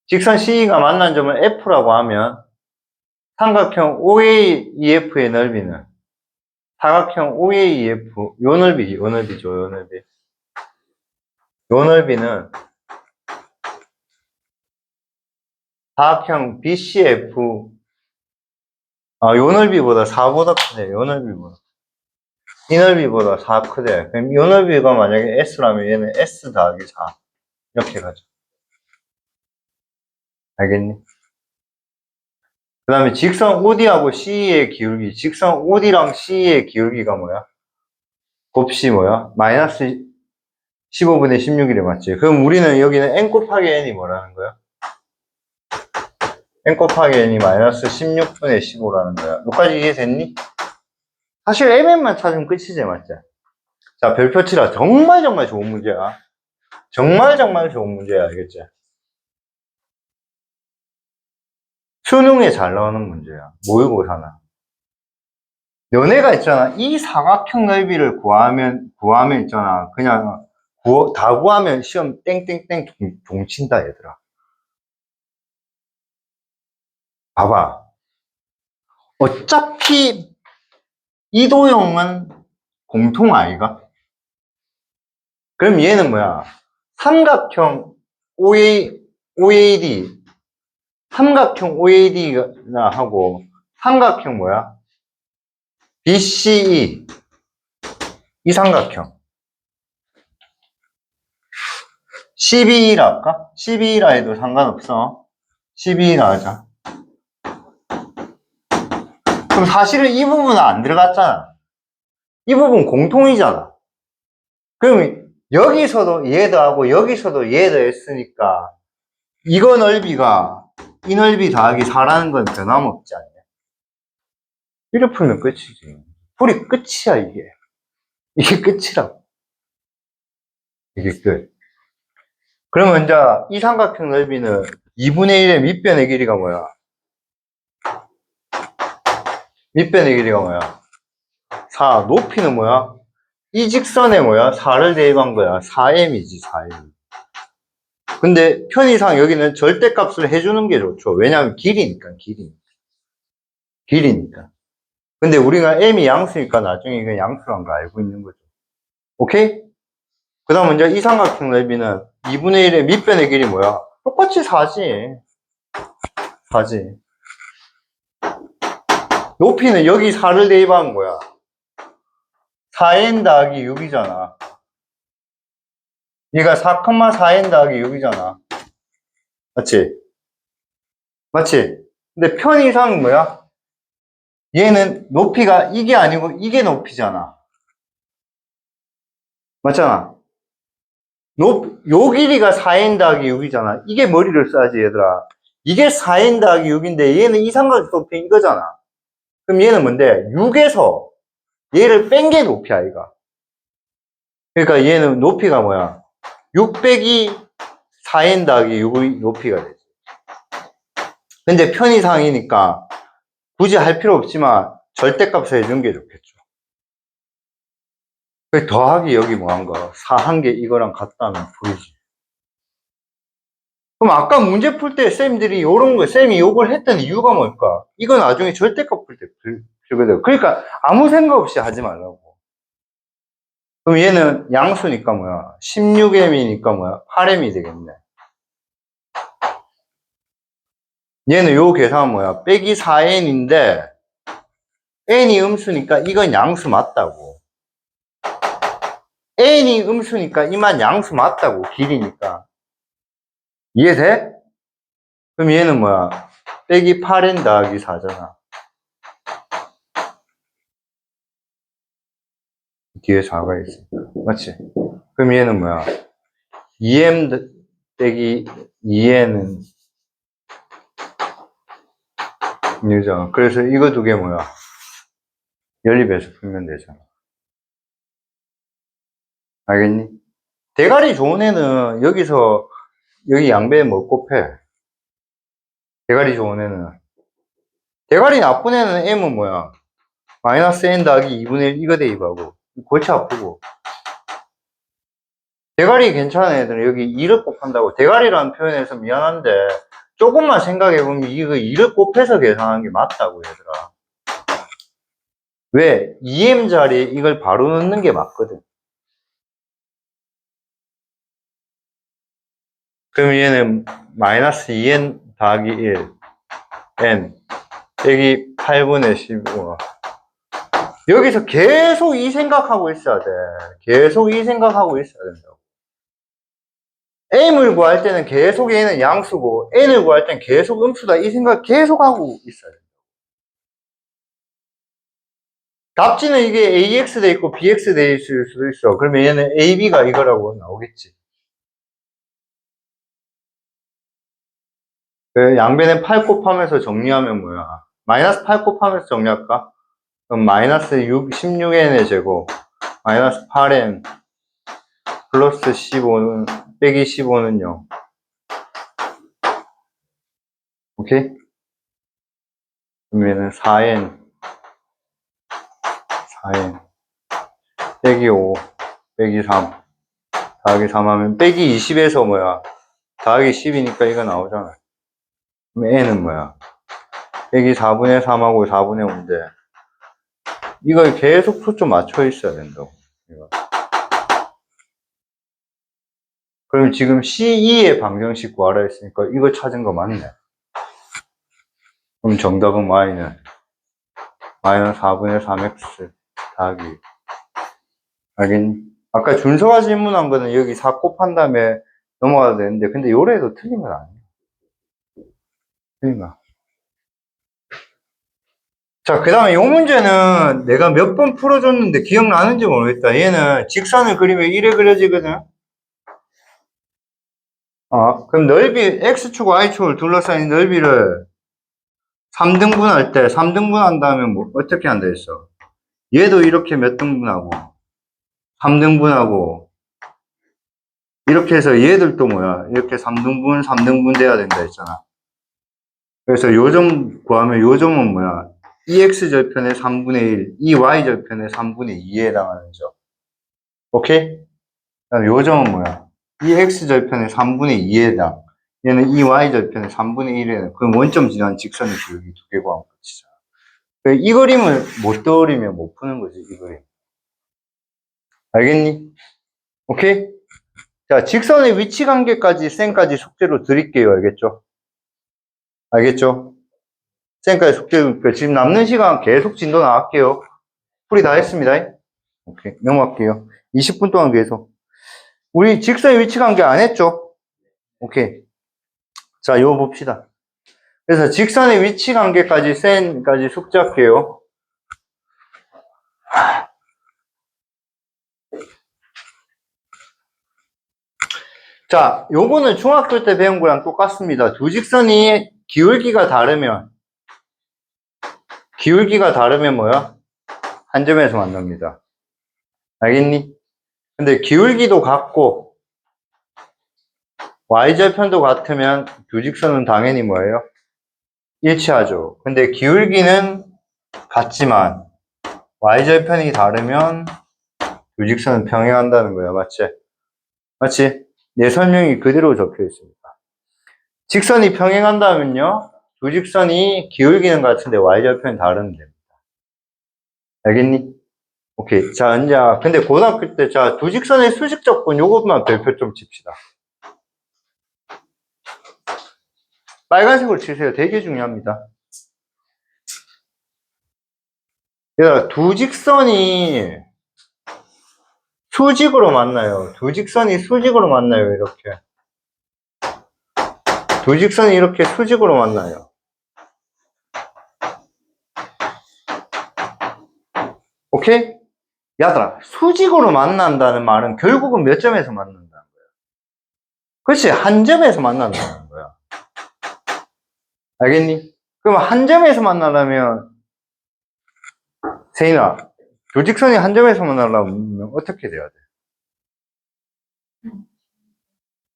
[SPEAKER 1] 직선 CE가 만난 점을 F라고 하면 삼각형 OAEF의 넓이는 사각형 OAEF, 요 넓이죠, 요 넓이. 요 넓이는 사각형 BCF, 요 넓이보다 4보다 크대, 요 넓이보다. 이 넓이보다 4 크대. 그럼 요 넓이가 만약에 S라면 얘는 S 더하기 4. 이렇게 가죠. 알겠니? 그 다음에 직선 OD하고 CE의 기울기, 직선 OD랑 CE의 기울기가 뭐야? 곱씨 뭐야? 마이너스 15분의 16이래, 맞지? 그럼 우리는 여기는 n 곱하기 n이 뭐라는 거야? n 곱하기 n이 마이너스 16분의 15라는 거야. 여기까지 이해됐니? 사실 mn만 찾으면 끝이지, 맞지? 자, 별표 치라. 정말 정말 좋은 문제야. 정말 정말 좋은 문제야, 알겠지? 수능에 잘 나오는 문제야. 모의고사나. 너네가 있잖아. 이 사각형 넓이를 구하면 있잖아. 그냥 다 구하면 시험 땡땡땡 종친다, 얘들아. 봐봐. 어차피 이도형은 공통 아이가? 그럼 얘는 뭐야? 삼각형 OAD, 삼각형 OAD나 하고, 삼각형 뭐야? BCE, 이 삼각형. 12라 할까? 12라 해도 상관없어. 12라 하자. 그럼 사실은 이 부분은 안 들어갔잖아. 이 부분 공통이잖아. 그럼 여기서도 얘도 하고 여기서도 얘도 했으니까 이거 넓이가 이 넓이 더하기 4라는 건 변함없지 않냐? 이렇게 풀면 끝이지. 풀이 끝이야, 이게. 이게 끝이라고. 이게 끝. 그러면 이제 이 삼각형 넓이는 2분의 1의 밑변의 길이가 뭐야? 밑변의 길이가 뭐야? 4. 높이는 뭐야? 이 직선에 뭐야? 4를 대입한 거야. 4m이지, 4m. 근데 편의상 여기는 절대값을 해주는 게 좋죠. 왜냐하면 길이니까, 길이니까. 근데 우리가 m이 양수니까 나중에 이건 양수란 거 알고 있는 거죠. 오케이? 그 다음 이제 이 삼각형 넓이는 2분의 1의 밑변의 길이 뭐야? 똑같이 4지. 4지. 높이는 여기 4를 대입한 거야. 4n 더하기 6이잖아. 얘가 4,4n 더하기 6이잖아. 맞지? 맞지? 근데 편의상 뭐야? 얘는 높이가 이게 아니고 이게 높이잖아. 맞잖아? 요 길이가 4n 더하기 6이잖아. 이게 머리를 써야지, 얘들아. 이게 4n 더하기 6인데 얘는 이 삼각형 높이 이거잖아. 그럼 얘는 뭔데? 6에서 얘를 뺀 게 높이야, 얘가. 그러니까 얘는 높이가 뭐야? 6 빼기 4n 더하기 6의 높이가 되지. 근데 편의상이니까 굳이 할 필요 없지만 절대값을 해주는 게 좋겠죠. 더하기 여기 뭐 한 거? 4 한 개 이거랑 같다면 보이지. 그럼 아까 문제 풀 때 쌤들이 요런 거, 쌤이 요걸 했던 이유가 뭘까? 이거 나중에 절대값 풀 때 풀거든. 그러니까 아무 생각 없이 하지 말라고. 그럼 얘는 양수니까 뭐야? 16m이니까 뭐야? 8m이 되겠네. 얘는 요 계산은 뭐야? 빼기 4n인데 n이 음수니까 이건 양수 맞다고. n이 음수니까 이만 양수 맞다고. 길이니까. 이해돼? 그럼 얘는 뭐야? 빼기 8n 더하기 4잖아. 뒤에 4가 있으니까. 맞지? 그럼 얘는 뭐야? 2m 빼기 2n은 이거잖아. 그래서 이거 두 개 뭐야? 연립해서 풀면 되잖아. 알겠니? 대가리 좋은 애는 여기서 여기 양배에 뭐 곱해? 대가리 좋은 애는. 대가리 나쁜 애는 m은 뭐야? 마이너스 n 더하기 2분의 1 이거 대입하고 골치 아프고. 대가리 괜찮은 애들은 여기 2를 곱한다고. 대가리라는 표현에서 미안한데 조금만 생각해보면 이거 2를 곱해서 계산하는 게 맞다고, 얘들아. 왜? 2m 자리에 이걸 바로 넣는 게 맞거든. 그럼 얘는 마이너스 2n 더하기 1 n 빼기 8분의 15. 여기서 계속 이 생각하고 있어야 돼. 계속 이 생각하고 있어야 된다고. m을 구할 때는 계속 얘는 양수고 n을 구할 때는 계속 음수다. 이 생각 계속 하고 있어야 돼. 답지는 이게 ax 돼 있고 bx 돼 있을 수도 있어. 그러면 얘는 ab가 이거라고 나오겠지. 양변에 8 곱하면서 정리하면 뭐야? 마이너스 8 곱하면서 정리할까? 그럼 마이너스 16n의 제곱 마이너스 8n 플러스 15는 빼기 15는 0. 오케이? 그러면은 4n 빼기 5 빼기 3 더하기 3 하면 빼기 20에서 뭐야? 더하기 10이니까 이거 나오잖아. 그럼 n은 뭐야? 빼기 4분의 3하고 4분의 5인데 이걸 계속 초점 맞춰 있어야 된다고. 이거. 그럼 지금 C2의 방정식 구하라 했으니까 이거 찾은 거 맞네. 그럼 정답은 y는 마이너스 4분의 3x 더하기. 알겠니? 아까 준서가 질문한 거는 여기 4 곱한 다음에 넘어가도 되는데 근데 요래도 틀린 건 아니에요. 틀린 거. 자, 그 다음에 요 문제는 내가 몇 번 풀어줬는데 기억나는지 모르겠다. 얘는 직선을 그리면 이래 그려지거든. 그럼 넓이, X축, Y축을 둘러싸인 넓이를 3등분 할 때, 3등분 한다면 뭐, 어떻게 한다 했어? 얘도 이렇게 몇 등분하고, 3등분하고, 이렇게 해서 얘들도 뭐야? 이렇게 3등분, 3등분 돼야 된다 했잖아. 그래서 요 점 구하면 요 점은 뭐야? 이 x절편의 3분의 1, 이 y절편의 3분의 2에 해당하는 점. 오케이? 그다음 요 점은 뭐야? 이 x절편의 3분의 2에 해당. 얘는 이 y절편의 3분의 1에 해당. 그럼 원점 지난 직선의 기울기 두 개 구하면 끝이잖아. 이 그림을 못 떠올리면 못 푸는 거지, 이 그림. 알겠니? 오케이? 자, 직선의 위치 관계까지 쌤까지 숙제로 드릴게요. 알겠죠? 알겠죠? 쌤까지 숙제로, 지금 남는 시간 계속 진도 나갈게요. 풀이 다 했습니다. 오케이. 넘어갈게요. 20분 동안 계속. 우리 직선의 위치 관계 안 했죠? 오케이. 자, 이거 봅시다. 그래서 직선의 위치 관계까지 쌤까지 숙제할게요. 자, 요거는 중학교 때 배운 거랑 똑같습니다. 두 직선이 기울기가 다르면 뭐야? 한 점에서 만납니다. 알겠니? 근데 기울기도 같고 y절편도 같으면 두 직선은 당연히 뭐예요? 일치하죠. 근데 기울기는 같지만 y절편이 다르면 두 직선은 평행한다는 거야. 맞지? 맞지? 내 설명이 그대로 적혀 있습니다. 직선이 평행한다면요, 두 직선이 기울기는 같은데 y절편이 다르면 됩니다. 알겠니? 오케이. 자, 이제 근데 고등학교 때 자, 두 직선의 수직적분 요것만 별표 좀 칩시다. 빨간색으로 치세요. 되게 중요합니다. 얘들아, 두 직선이 수직으로 만나요. 두 직선이 수직으로 만나요. 이렇게. 두 직선이 이렇게 수직으로 만나요. 오케이? 야들아, 수직으로 만난다는 말은 결국은 몇 점에서 만난다는 거야. 그렇지, 한 점에서 만난다는 거야. 알겠니? 그럼 한 점에서 만나려면, 세인아, 두 직선이 한 점에서 만나려면 어떻게 돼야 돼?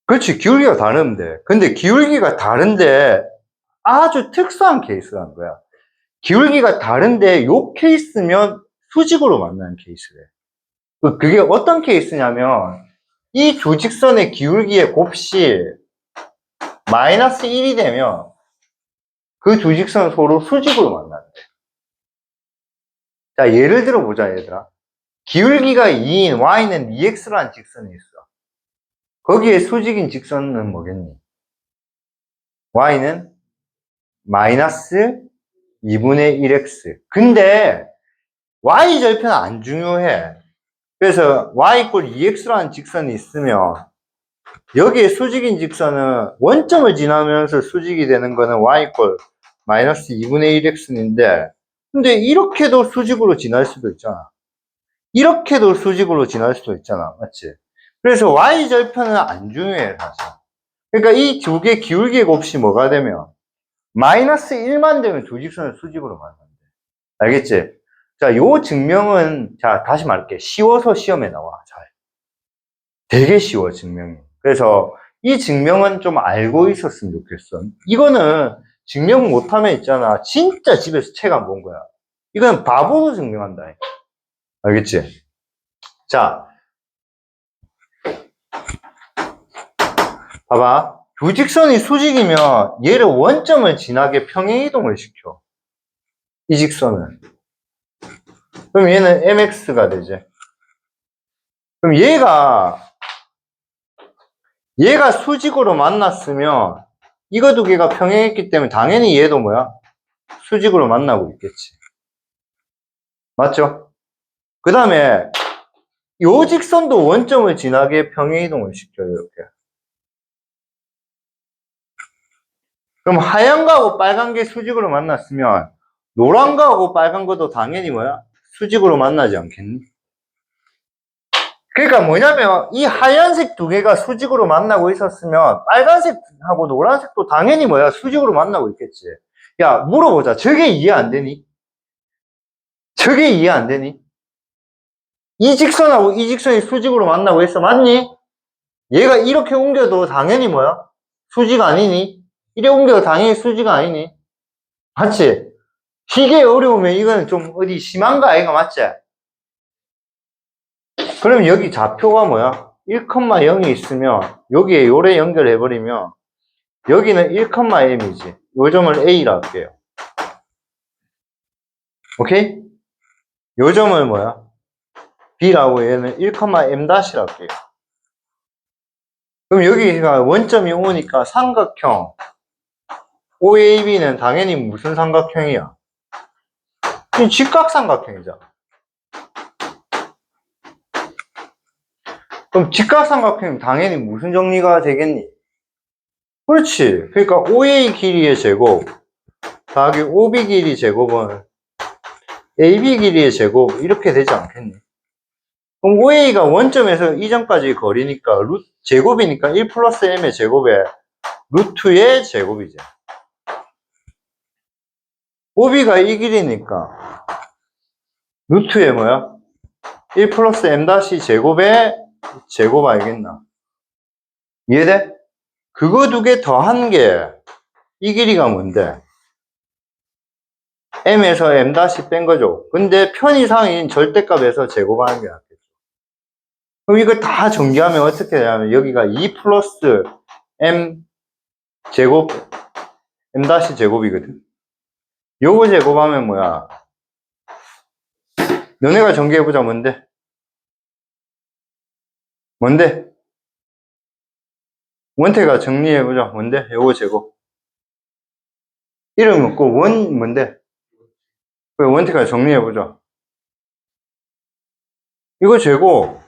[SPEAKER 1] 그렇지, 기울기가 다른데. 근데 기울기가 다른데 아주 특수한 케이스라는 거야. 기울기가 다른데 요 케이스면 수직으로 만나는 케이스래. 그게 어떤 케이스냐면 이 두 직선의 기울기의 곱이 마이너스 1이 되면 그 두 직선은 서로 수직으로 만난대. 자, 예를 들어 보자, 얘들아. 기울기가 2인 y는 2x라는 직선이 있어. 거기에 수직인 직선은 뭐겠니? y는 마이너스 2분의 1x. 근데 y절편은 안 중요해. 그래서 y 이퀄 2x라는 직선이 있으면 여기에 수직인 직선은 원점을 지나면서 수직이 되는 거는 y 이퀄 마이너스 2분의 1x인데 근데 이렇게도 수직으로 지날 수도 있잖아. 이렇게도 수직으로 지날 수도 있잖아. 맞지? 그래서 y절편은 안 중요해, 사실. 그러니까 이 두 개 기울기의 곱이 뭐가 되면 마이너스 1만 되면 두 직선은 수직으로 만난대. 알겠지? 자, 요 증명은, 자, 다시 말할게. 쉬워서 시험에 나와, 잘. 되게 쉬워, 증명이. 그래서 이 증명은 좀 알고 있었으면 좋겠어. 이거는 증명 못하면 있잖아. 진짜 집에서 책 안 본 거야. 이건 바보도 증명한다. 알겠지? 자, 봐봐. 두 직선이 수직이면 얘를 원점을 지나게 평행이동을 시켜. 이 직선은. 그럼 얘는 mx가 되지. 그럼 얘가 수직으로 만났으면 이거 두 개가 평행했기 때문에 당연히 얘도 뭐야? 수직으로 만나고 있겠지. 맞죠? 그 다음에 요 직선도 원점을 지나게 평행이동을 시켜요. 이렇게. 그럼 하얀 거하고 빨간 게 수직으로 만났으면 노란 거하고 빨간 거도 당연히 뭐야? 수직으로 만나지 않겠니? 그러니까 뭐냐면 이 하얀색 두 개가 수직으로 만나고 있었으면 빨간색하고 노란색도 당연히 뭐야? 수직으로 만나고 있겠지. 야, 물어보자. 저게 이해 안 되니? 저게 이해 안 되니? 이 직선하고 이 직선이 수직으로 만나고 있어. 맞니? 얘가 이렇게 옮겨도 당연히 뭐야? 수직 아니니? 이래 옮겨도 당연히 수직 아니니? 맞지? 이게 어려우면 이거는 좀 어디 심한 거 아이가 맞지? 그럼 여기 좌표가 뭐야? 1,0이 있으면 여기에 요래 연결해버리면 여기는 1,m이지. 요 점을 A라 할게요. 오케이? 요 점을 뭐야? B라고 얘는 1,m' 할게요. 그럼 여기가 원점이 오니까 삼각형 OAB는 당연히 무슨 삼각형이야? 직각삼각형이잖아. 그럼 직각삼각형은 당연히 무슨 정리가 되겠니? 그렇지. 그러니까 OA 길이의 제곱 더하기 OB 길이 제곱은 AB 길이의 제곱 이렇게 되지 않겠니? 그럼 OA가 원점에서 이점까지 거리니까 제곱이니까 1 플러스 m의 제곱에 루트의 제곱이지. OB가 이 길이니까 루트의 뭐야? 1 플러스 m 다시 제곱의 제곱 알겠나? 이해돼? 그거 두 개 더한 게 이 길이가 뭔데? m에서 m 다시 뺀 거죠. 근데 편의상인 절대값에서 제곱하는 게 낫겠죠. 그럼 이거 다 전개하면 어떻게 되냐면 여기가 2 플러스 m 제곱 m 다시 제곱이거든. 요거 제곱하면 뭐야? 너네가 전개해보자. 뭔데? 뭔데? 원태가 정리해보자. 뭔데? 요거 제곱. 이름 없고 뭔데? 원태가 정리해보자. 이거 제곱.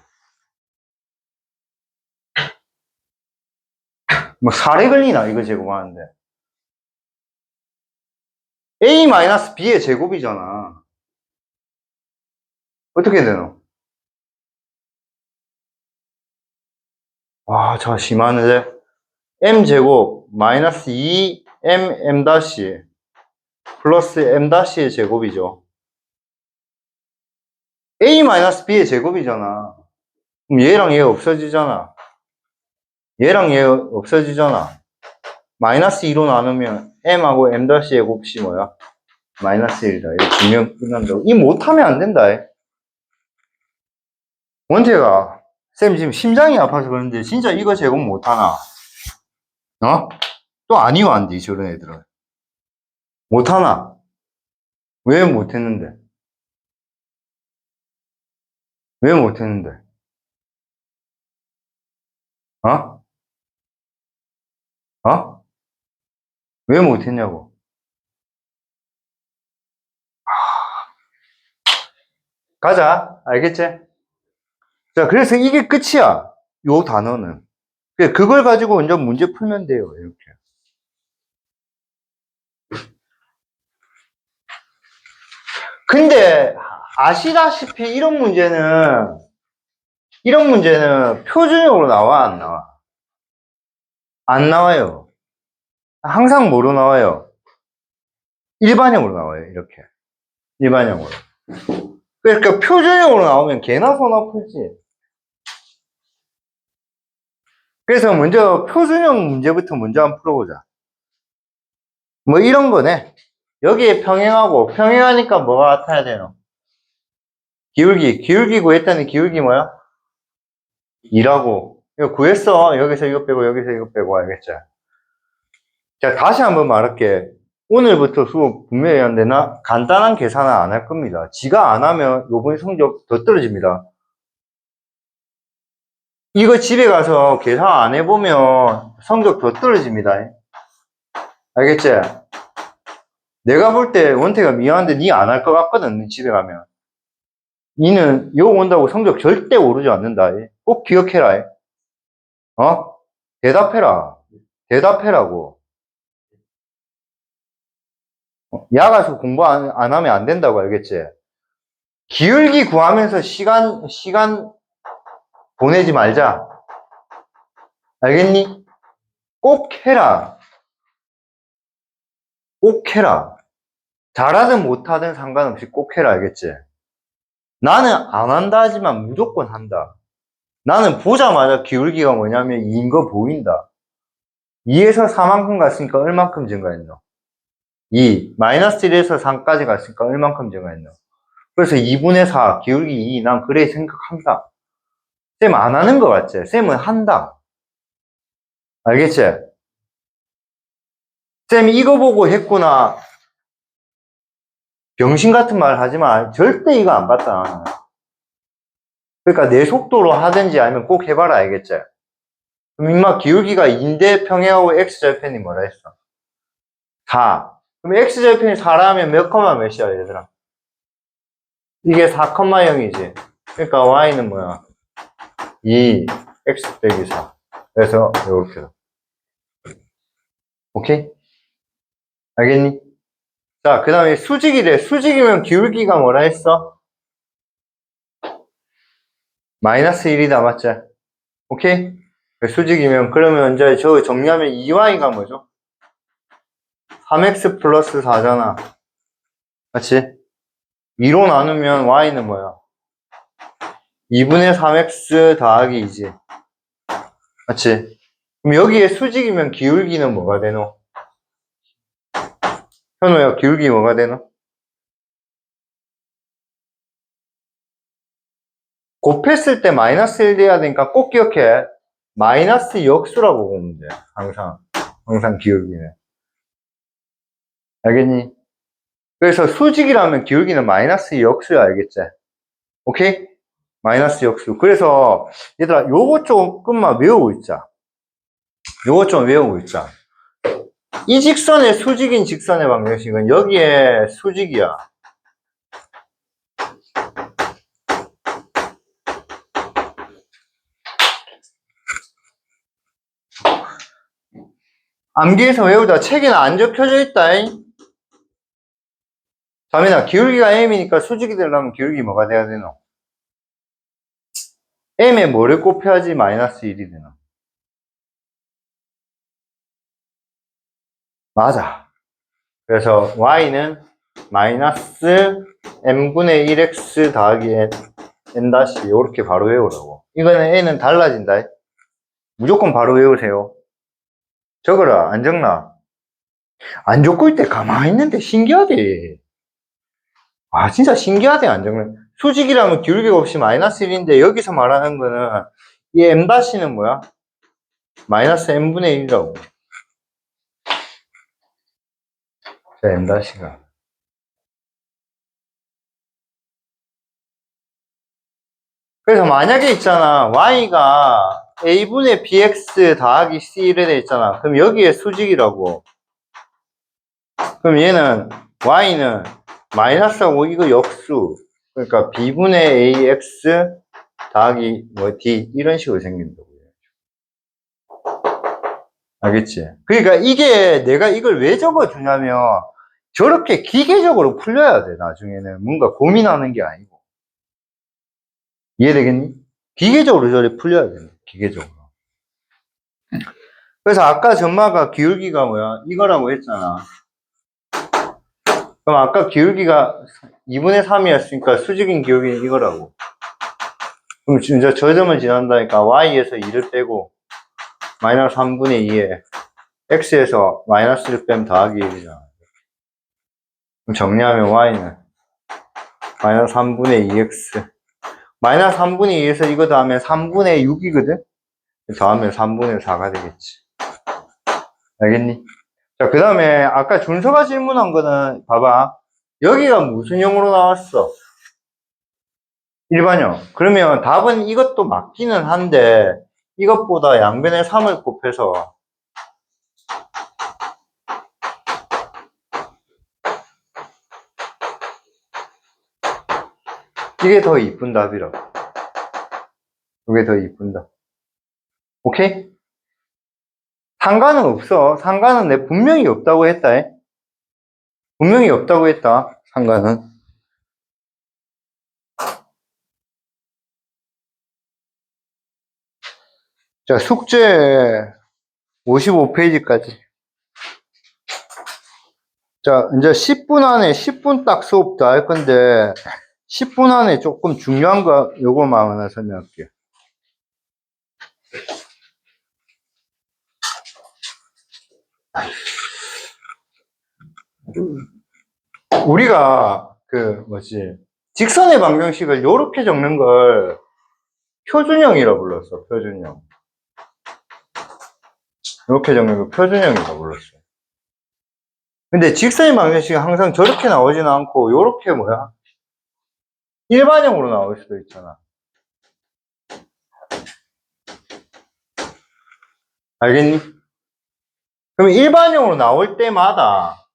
[SPEAKER 1] 뭐 살에 걸리나 이거 제곱하는데. A-B의 제곱이잖아. 어떻게 되노? 와, 저 심하네. m제곱 마이너스 2mm 다시 플러스 m 다시의 제곱이죠. A-B의 제곱이잖아. 그럼 얘랑 얘 없어지잖아. 얘랑 얘 없어지잖아. 마이너스 2로 나누면 m하고 m 다시의 곱이 뭐야? 마이너스 1이다. 이거 분명 끝난다고. 이 못하면 안 된다. 원태가 쌤 지금 심장이 아파서 그런데 진짜 이거 제곱 못하나? 어? 또 아니요 안디 저런 애들은. 못하나? 왜 못했는데? 왜 못했는데? 어? 어? 왜 못했냐고? 가자. 알겠지? 자, 그래서 이게 끝이야. 요 단어는. 그걸 가지고 완전 문제 풀면 돼요. 이렇게. 근데 아시다시피 이런 문제는 표준형으로 나와, 안 나와? 안 나와요. 항상 뭐로 나와요? 일반형으로 나와요. 이렇게. 일반형으로. 그러니까 표준형으로 나오면 개나 소나 풀지. 그래서 먼저 표준형 문제부터 먼저 한번 풀어보자. 뭐 이런 거네. 여기에 평행하니까 뭐가 나타나야 되노? 기울기 구했더니 기울기 뭐야? 2라고. 이거 구했어. 여기서 이거 빼고 여기서 이거 빼고 알겠지? 자, 다시 한번 말할게. 오늘부터 수업 분명히 하는데 나 간단한 계산은 안 할 겁니다. 지가 안 하면 요번 성적 더 떨어집니다. 이거 집에 가서 계산 안 해보면 성적 더 떨어집니다. 알겠지? 내가 볼 때 원태가 미안한데 니 안 할 것 같거든, 집에 가면. 니는 욕 온다고 성적 절대 오르지 않는다. 꼭 기억해라. 어? 대답해라. 대답해라고. 야가서 공부 안 하면 안 된다고 알겠지? 기울기 구하면서 시간 보내지 말자. 알겠니? 꼭 해라. 꼭 해라. 잘하든 못하든 상관없이 꼭 해라. 알겠지? 나는 안 한다 하지만 무조건 한다. 나는 보자마자 기울기가 뭐냐면 2인 거 보인다. 2에서 4만큼 갔으니까 얼만큼 증가했노? 2. 마이너스 1에서 3까지 갔으니까 얼만큼 증가했노? 그래서 2분의 4, 기울기 2. 난 그래 생각한다. 쌤 안 하는 거 같지? 쌤은 한다. 알겠지? 쌤 이거 보고 했구나. 병신 같은 말 하지 마. 절대 이거 안 봤다. 그러니까 내 속도로 하든지 아니면 꼭 해봐라. 알겠지? 그럼 임마 기울기가 2인데 평행하고 x절편이 뭐라 했어? 4. 그럼 x절편이 4라면 몇 컴마 몇이야 얘들아? 이게 4,0이지. 그러니까 y는 뭐야? 2 x 빼기 4. 그래서 이렇게. 오케이? 알겠니? 자, 그 다음에 수직이래. 수직이면 기울기가 뭐라 했어? 마이너스 1이다, 맞지? 오케이? 수직이면, 그러면 이제 저 정리하면 2y가 뭐죠? 3x 플러스 4잖아. 맞지? 2로 나누면 y는 뭐야? 2분의 3x 더하기 2지. 맞지? 그럼 여기에 수직이면 기울기는 뭐가 되노? 현우야, 기울기 뭐가 되노? 곱했을 때 마이너스 1 돼야 되니까 꼭 기억해. 마이너스 역수라고 보면 돼. 항상 기울기는. 알겠니? 그래서 수직이라면 기울기는 마이너스 역수야, 알겠지? 오케이? 마이너스 역수. 그래서 얘들아, 요거 조금만 외우고 있자. 요거 좀 외우고 있자. 이 직선의 수직인 직선의 방정식은 여기에 수직이야. 암기해서 외우자. 책에는 안 적혀져 있다. 자민아, 기울기가 m이니까 수직이 되려면 기울기 뭐가 돼야 되노? m에 뭐를 곱해야지 마이너스 1이 되노? 맞아. 그래서 y는 마이너스 m분의 1x 더하기 n 다시 이렇게 바로 외우라고. 이거는 n은 달라진다. 무조건 바로 외우세요. 적어라. 안 적나? 안 적고 있대. 가만히 있는데 신기하대. 아 진짜 신기하대. 안 적는. 수직이라면 기울기가 없이 마이너스 1인데 여기서 말하는 거는 이 m 다시는 뭐야? 마이너스 m분의 1이라고. 자, m 다시가. 그래서 만약에 있잖아. y가 a분의 bx 더하기 c 래 있잖아. 그럼 여기에 수직이라고. 그럼 얘는 y는 마이너스하고 이거 역수. 그러니까 b분의 ax 더하기 뭐 d 이런 식으로 생긴다고요. 알겠지? 그러니까 이게 내가 이걸 왜 적어주냐면 저렇게 기계적으로 풀려야 돼. 나중에는 뭔가 고민하는 게 아니고. 이해되겠니? 기계적으로 저렇게 풀려야 돼. 기계적으로. 그래서 아까 전마가 기울기가 뭐야? 이거라고 했잖아. 그럼 아까 기울기가 2분의 3이었으니까 수직인 기울기는 이거라고. 그럼 이제 저 점을 지난다니까 y에서 2를 빼고 마이너스 3분의 2에 x에서 마이너스 1 빼면 더하기 1이잖아. 그럼 정리하면 y는 마이너스 3분의 2x 마이너스 3분의 2에서 이거 더하면 3분의 6이거든? 더하면 3분의 4가 되겠지. 알겠니? 자, 그 다음에 아까 준서가 질문한 거는 봐봐. 여기가 무슨 형으로 나왔어? 일반형. 그러면 답은 이것도 맞기는 한데 이것보다 양변에 3을 곱해서 이게 더 이쁜 답이라고. 이게 더 이쁜 답. 오케이? 상관은 없어. 상관은 내 분명히 없다고 했다. 분명히 없다고 했다. 상관은. 자, 숙제 55페이지까지. 자, 이제 10분 안에 10분 딱 수업 다 할 건데 10분 안에 조금 중요한 거 요거만 하나 설명할게요. 우리가 직선의 방정식을 요렇게 적는 걸 표준형이라 불렀어. 표준형. 이렇게 적는 걸 표준형이라 불렀어. 근데 직선의 방정식이 항상 저렇게 나오지는 않고 요렇게 일반형으로 나올 수도 있잖아. 알겠니? 그럼 일반형으로 나올 때마다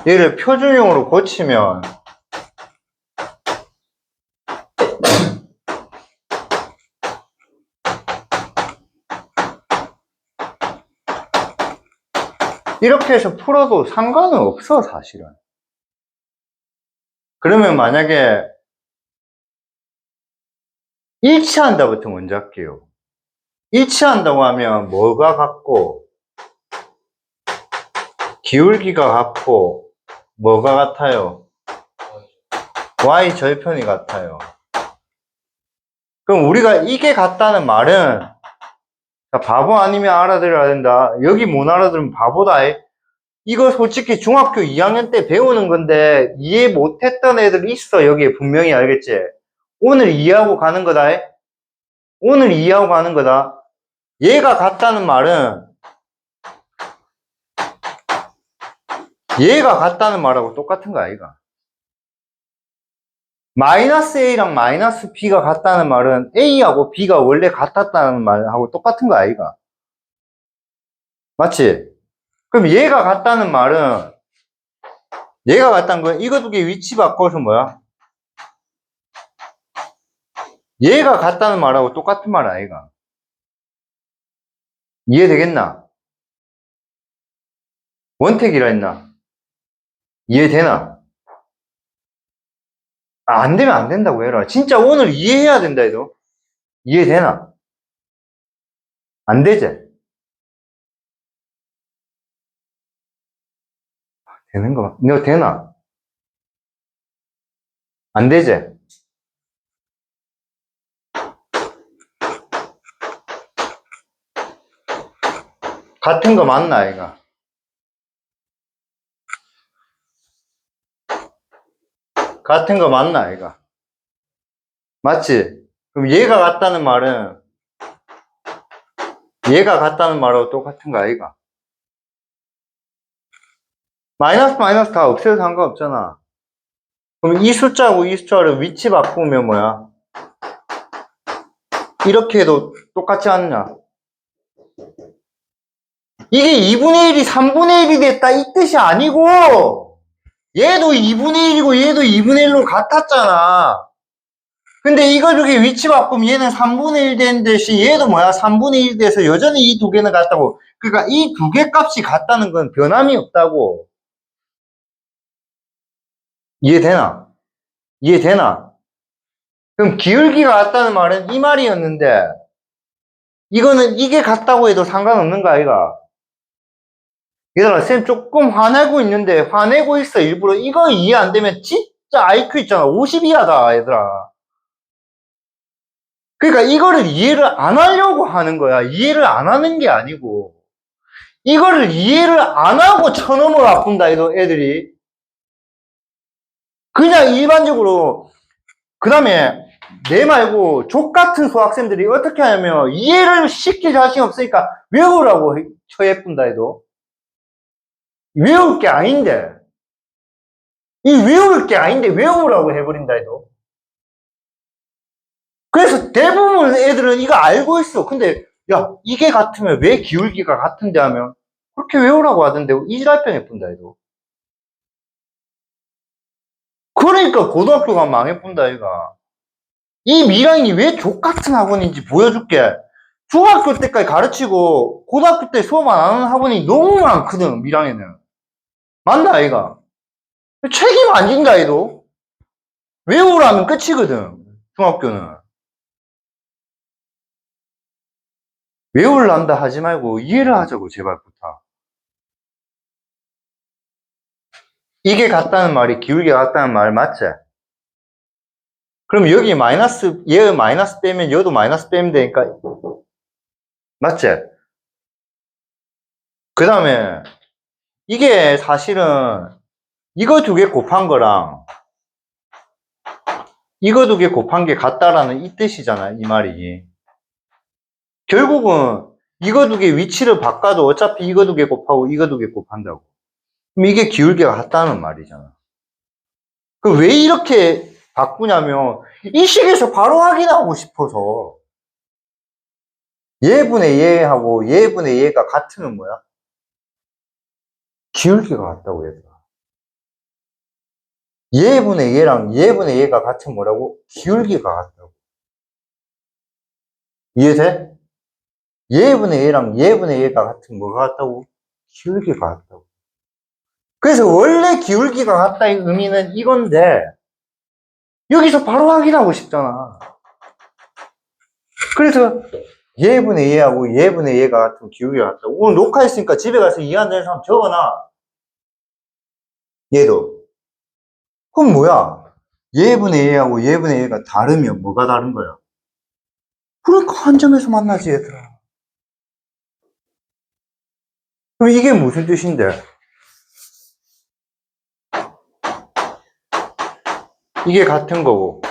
[SPEAKER 1] 얘를 표준형으로 고치면 이렇게 해서 풀어도 상관은 없어, 사실은. 그러면 만약에 일치한다부터 먼저 할게요. 일치한다고 하면 뭐가 같고, 기울기가 같고, 뭐가 같아요? y 절편이 같아요. 그럼 우리가 이게 같다는 말은, 바보 아니면 알아들어야 된다. 여기 못 알아들으면 바보다. 이거 솔직히 중학교 2학년 때 배우는 건데 이해 못했던 애들 있어. 여기에 분명히. 알겠지? 오늘 이해하고 가는 거다. 오늘 이해하고 가는 거다. 얘가 같다는 말은 얘가 같다는 말하고 똑같은 거 아이가? 마이너스 A랑 마이너스 B가 같다는 말은 A하고 B가 원래 같았다는 말하고 똑같은 거 아이가? 맞지? 그럼 얘가 같다는 말은 얘가 같다는 건 이거 두 개 위치 바꿔서 얘가 같다는 말하고 똑같은 말 아이가? 이해되겠나? 원택이라 했나? 이해되나? 안 되면 안 된다고 해라. 진짜 오늘 이해해야 된다 해도. 이해되나? 안 되지? 되는 거, 너 되나? 안 되지? 같은 거 맞나, 아이가? 같은 거 맞나, 아이가? 맞지? 그럼 얘가 같다는 말은 얘가 같다는 말하고 똑같은 거 아이가? 마이너스 마이너스 다 없애도 상관없잖아. 그럼 이 숫자하고 이 숫자를 위치 바꾸면 이렇게 해도 똑같지 않냐? 이게 2분의 1이 3분의 1이 됐다 이 뜻이 아니고 얘도 2분의 1이고 얘도 2분의 1로 같았잖아. 근데 이거 저기 위치 바꾸면 얘는 3분의 1 되는 대신 얘도 3분의 1 돼서 여전히 이 두 개는 같다고. 그러니까 이 두 개 값이 같다는 건 변함이 없다고. 이해되나? 이해되나? 그럼 기울기가 같다는 말은 이 말이었는데 이거는 이게 같다고 해도 상관없는 거 아이가? 얘들아, 쌤 조금 화내고 있는데 화내고 있어. 일부러 이거 이해 안 되면 진짜 IQ 있잖아. 50 이하다, 얘들아. 그러니까 이거를 이해를 안 하려고 하는 거야. 이해를 안 하는 게 아니고. 이거를 이해를 안 하고 쳐넘어 바꾼다, 애들이. 그냥 일반적으로. 그 다음에 내 말고 족 같은 수학생들이 어떻게 하냐면 이해를 시킬 자신 없으니까 외우라고 쳐예쁜다 해도. 외울 게 아닌데. 이 외울 게 아닌데 외우라고 해버린다 해도. 그래서 대부분 애들은 이거 알고 있어. 근데 야 이게 같으면 왜 기울기가 같은데 하면 그렇게 외우라고 하던데 이질랄병 예쁜다 해도. 그러니까 고등학교가 망해뿐다 얘가. 이 미라인이 왜 족같은 학원인지 보여줄게. 중학교 때까지 가르치고 고등학교 때 수업 안 하는 학원이 너무 많거든. 미랑에는. 맞나 얘가? 책임 안 진다 얘도. 외우라면 끝이거든. 중학교는. 외울란다 하지 말고 이해를 하자고 제발 부탁. 이게 같다는 말이 기울기가 같다는 말 맞지? 그럼 여기 마이너스, 얘 마이너스 빼면 얘도 마이너스 빼면 되니까. 맞지? 그 다음에 이게 사실은 이거 두 개 곱한 거랑 이거 두 개 곱한 게 같다라는 이 뜻이잖아, 이 말이. 결국은 이거 두 개 위치를 바꿔도 어차피 이거 두 개 곱하고 이거 두 개 곱한다고. 그럼 이게 기울기가 같다는 말이잖아. 그 왜 이렇게 바꾸냐면 이 식에서 바로 확인하고 싶어서. 얘분의 얘하고 얘분의 얘가 같으면 뭐야? 기울기가 같다고 얘들아. 얘분의 얘랑 얘분의 얘가 같으면 뭐라고? 기울기가 같다고. 이해돼? 얘분의 얘랑 얘분의 얘가 같으면 뭐가 같다고? 기울기가 같다고. 그래서 원래 기울기가 같다의 의미는 이건데 여기서 바로 확인하고 싶잖아. 그래서 얘분의 얘하고 얘분의 얘가 같으면 기울기가 같다고. 오늘 녹화했으니까 집에 가서 이해 안 되는 사람 적어놔. 얘도. 그럼 뭐야? 얘분의 얘하고 얘분의 얘가 다르면 뭐가 다른 거야? 그러니까 한 점에서 만나지 얘들아. 그럼 이게 무슨 뜻인데? 이게 같은 거고.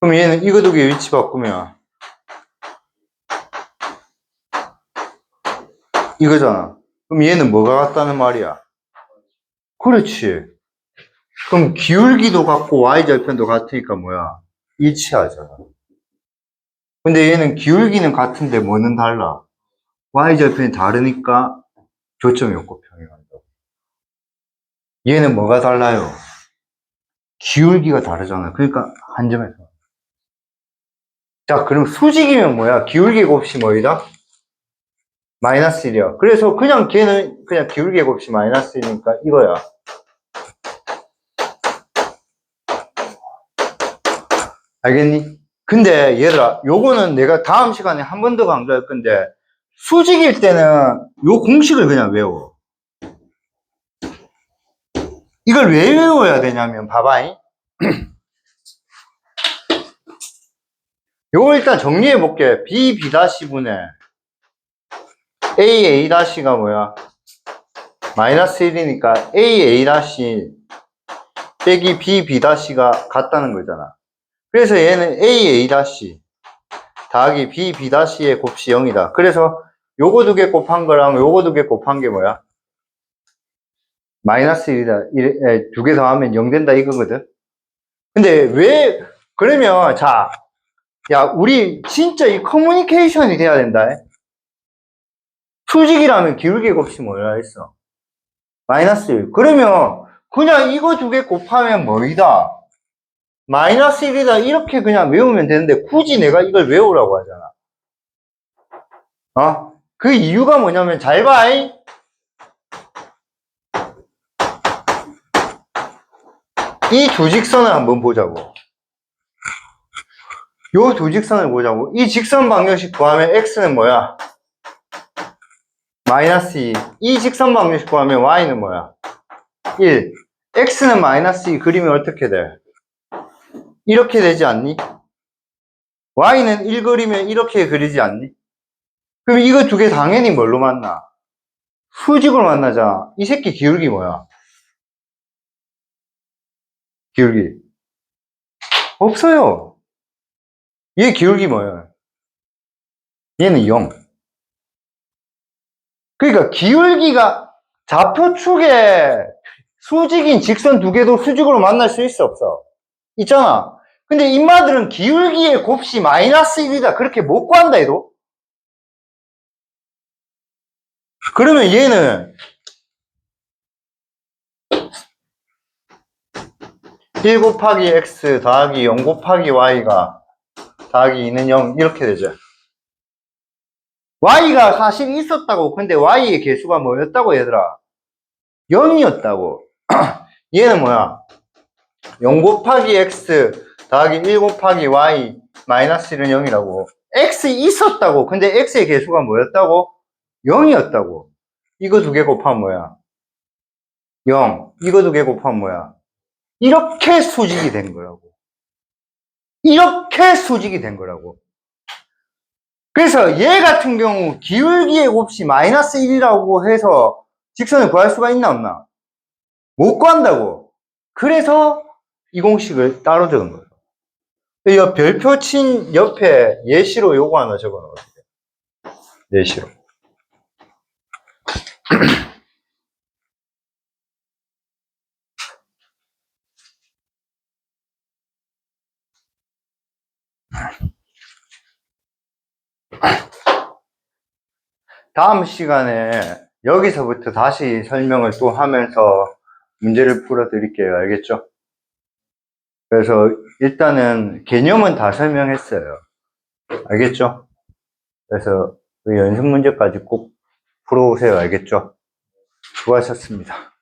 [SPEAKER 1] 그럼 얘는 이거 두 개 위치 바꾸면 이거잖아. 그럼 얘는 뭐가 같다는 말이야? 그렇지. 그럼 기울기도 같고 y절편도 같으니까 뭐야? 일치하잖아. 근데 얘는 기울기는 같은데 뭐는 달라? y절편이 다르니까 교점이 없고 평행한다고. 얘는 뭐가 달라요? 기울기가 다르잖아. 그러니까 한 점에서. 자, 그럼 수직이면 뭐야? 기울기 곱이 뭐이다? 마이너스 1이야. 그래서 그냥 걔는 그냥 기울기 곱이 마이너스 1이니까 이거야. 알겠니? 근데 얘들아, 요거는 내가 다음 시간에 한 번 더 강조할 건데 수직일 때는 요 공식을 그냥 외워. 이걸 왜 외워야 되냐면 봐봐잉. 요거 일단 정리해 볼게. B, B'분의 A, A'가 뭐야? 마이너스 1이니까 A, A' 빼기 B, B'가 같다는 거잖아. 그래서 얘는 A, A' 더하기 B, B'의 곱이 0이다. 그래서 요거 두 개 곱한 거랑 요거 두 개 곱한 게 뭐야? 마이너스 1이다. 두 개 더하면 0 된다 이거거든. 근데 왜 그러면 자, 야 우리 진짜 이 커뮤니케이션이 돼야 된다. 수직이라면 기울기 곱이 뭐라 했어? 마이너스 1. 그러면 그냥 이거 두 개 곱하면 뭐이다? 마이너스 1이다 이렇게 그냥 외우면 되는데 굳이 내가 이걸 외우라고 하잖아. 그 이유가 뭐냐면 잘 봐. 이 두 직선을 한번 보자고. 요 두 직선을 보자고. 이 직선 방정식 구하면 x는 뭐야? 마이너스 2. 이 직선 방정식 구하면 y는 뭐야? 1. x는 마이너스 2 그리면 어떻게 돼? 이렇게 되지 않니? y는 1 그리면 이렇게 그리지 않니? 그럼 이거 두 개 당연히 뭘로 만나? 수직으로 만나잖아. 이 새끼 기울기 뭐야? 기울기. 없어요. 얘 기울기 뭐야? 얘는 0. 그러니까 기울기가 좌표축에 수직인 직선 두 개도 수직으로 만날 수 있어, 없어? 있잖아. 근데 인마들은 기울기의 곱이 마이너스 1이다. 그렇게 못 구한다, 얘도. 그러면 얘는 1 곱하기 x 더하기 0 곱하기 y가 더하기 2는 0 이렇게 되죠. y가 사실 있었다고. 근데 y의 개수가 뭐였다고 얘들아? 0이었다고. 얘는 뭐야? 0 곱하기 x 더하기 1 곱하기 y 마이너스 1은 0이라고. x 있었다고. 근데 x의 개수가 뭐였다고? 0이었다고. 이거 두 개 곱하면 뭐야? 0. 이거 두 개 곱하면 뭐야? 이렇게 수직이 된 거라고. 이렇게 수직이 된 거라고. 그래서 얘 같은 경우 기울기의 곱이 마이너스 1이라고 해서 직선을 구할 수가 있나 없나? 못 구한다고. 그래서 이 공식을 따로 적은 거예요. 이 별표 친 옆에 예시로 요거 하나 적어 놓을게요. 예시로. 다음 시간에 여기서부터 다시 설명을 또 하면서 문제를 풀어 드릴게요. 알겠죠? 그래서 일단은 개념은 다 설명했어요. 알겠죠? 그래서 연습 문제까지 꼭 풀어오세요. 알겠죠? 수고하셨습니다.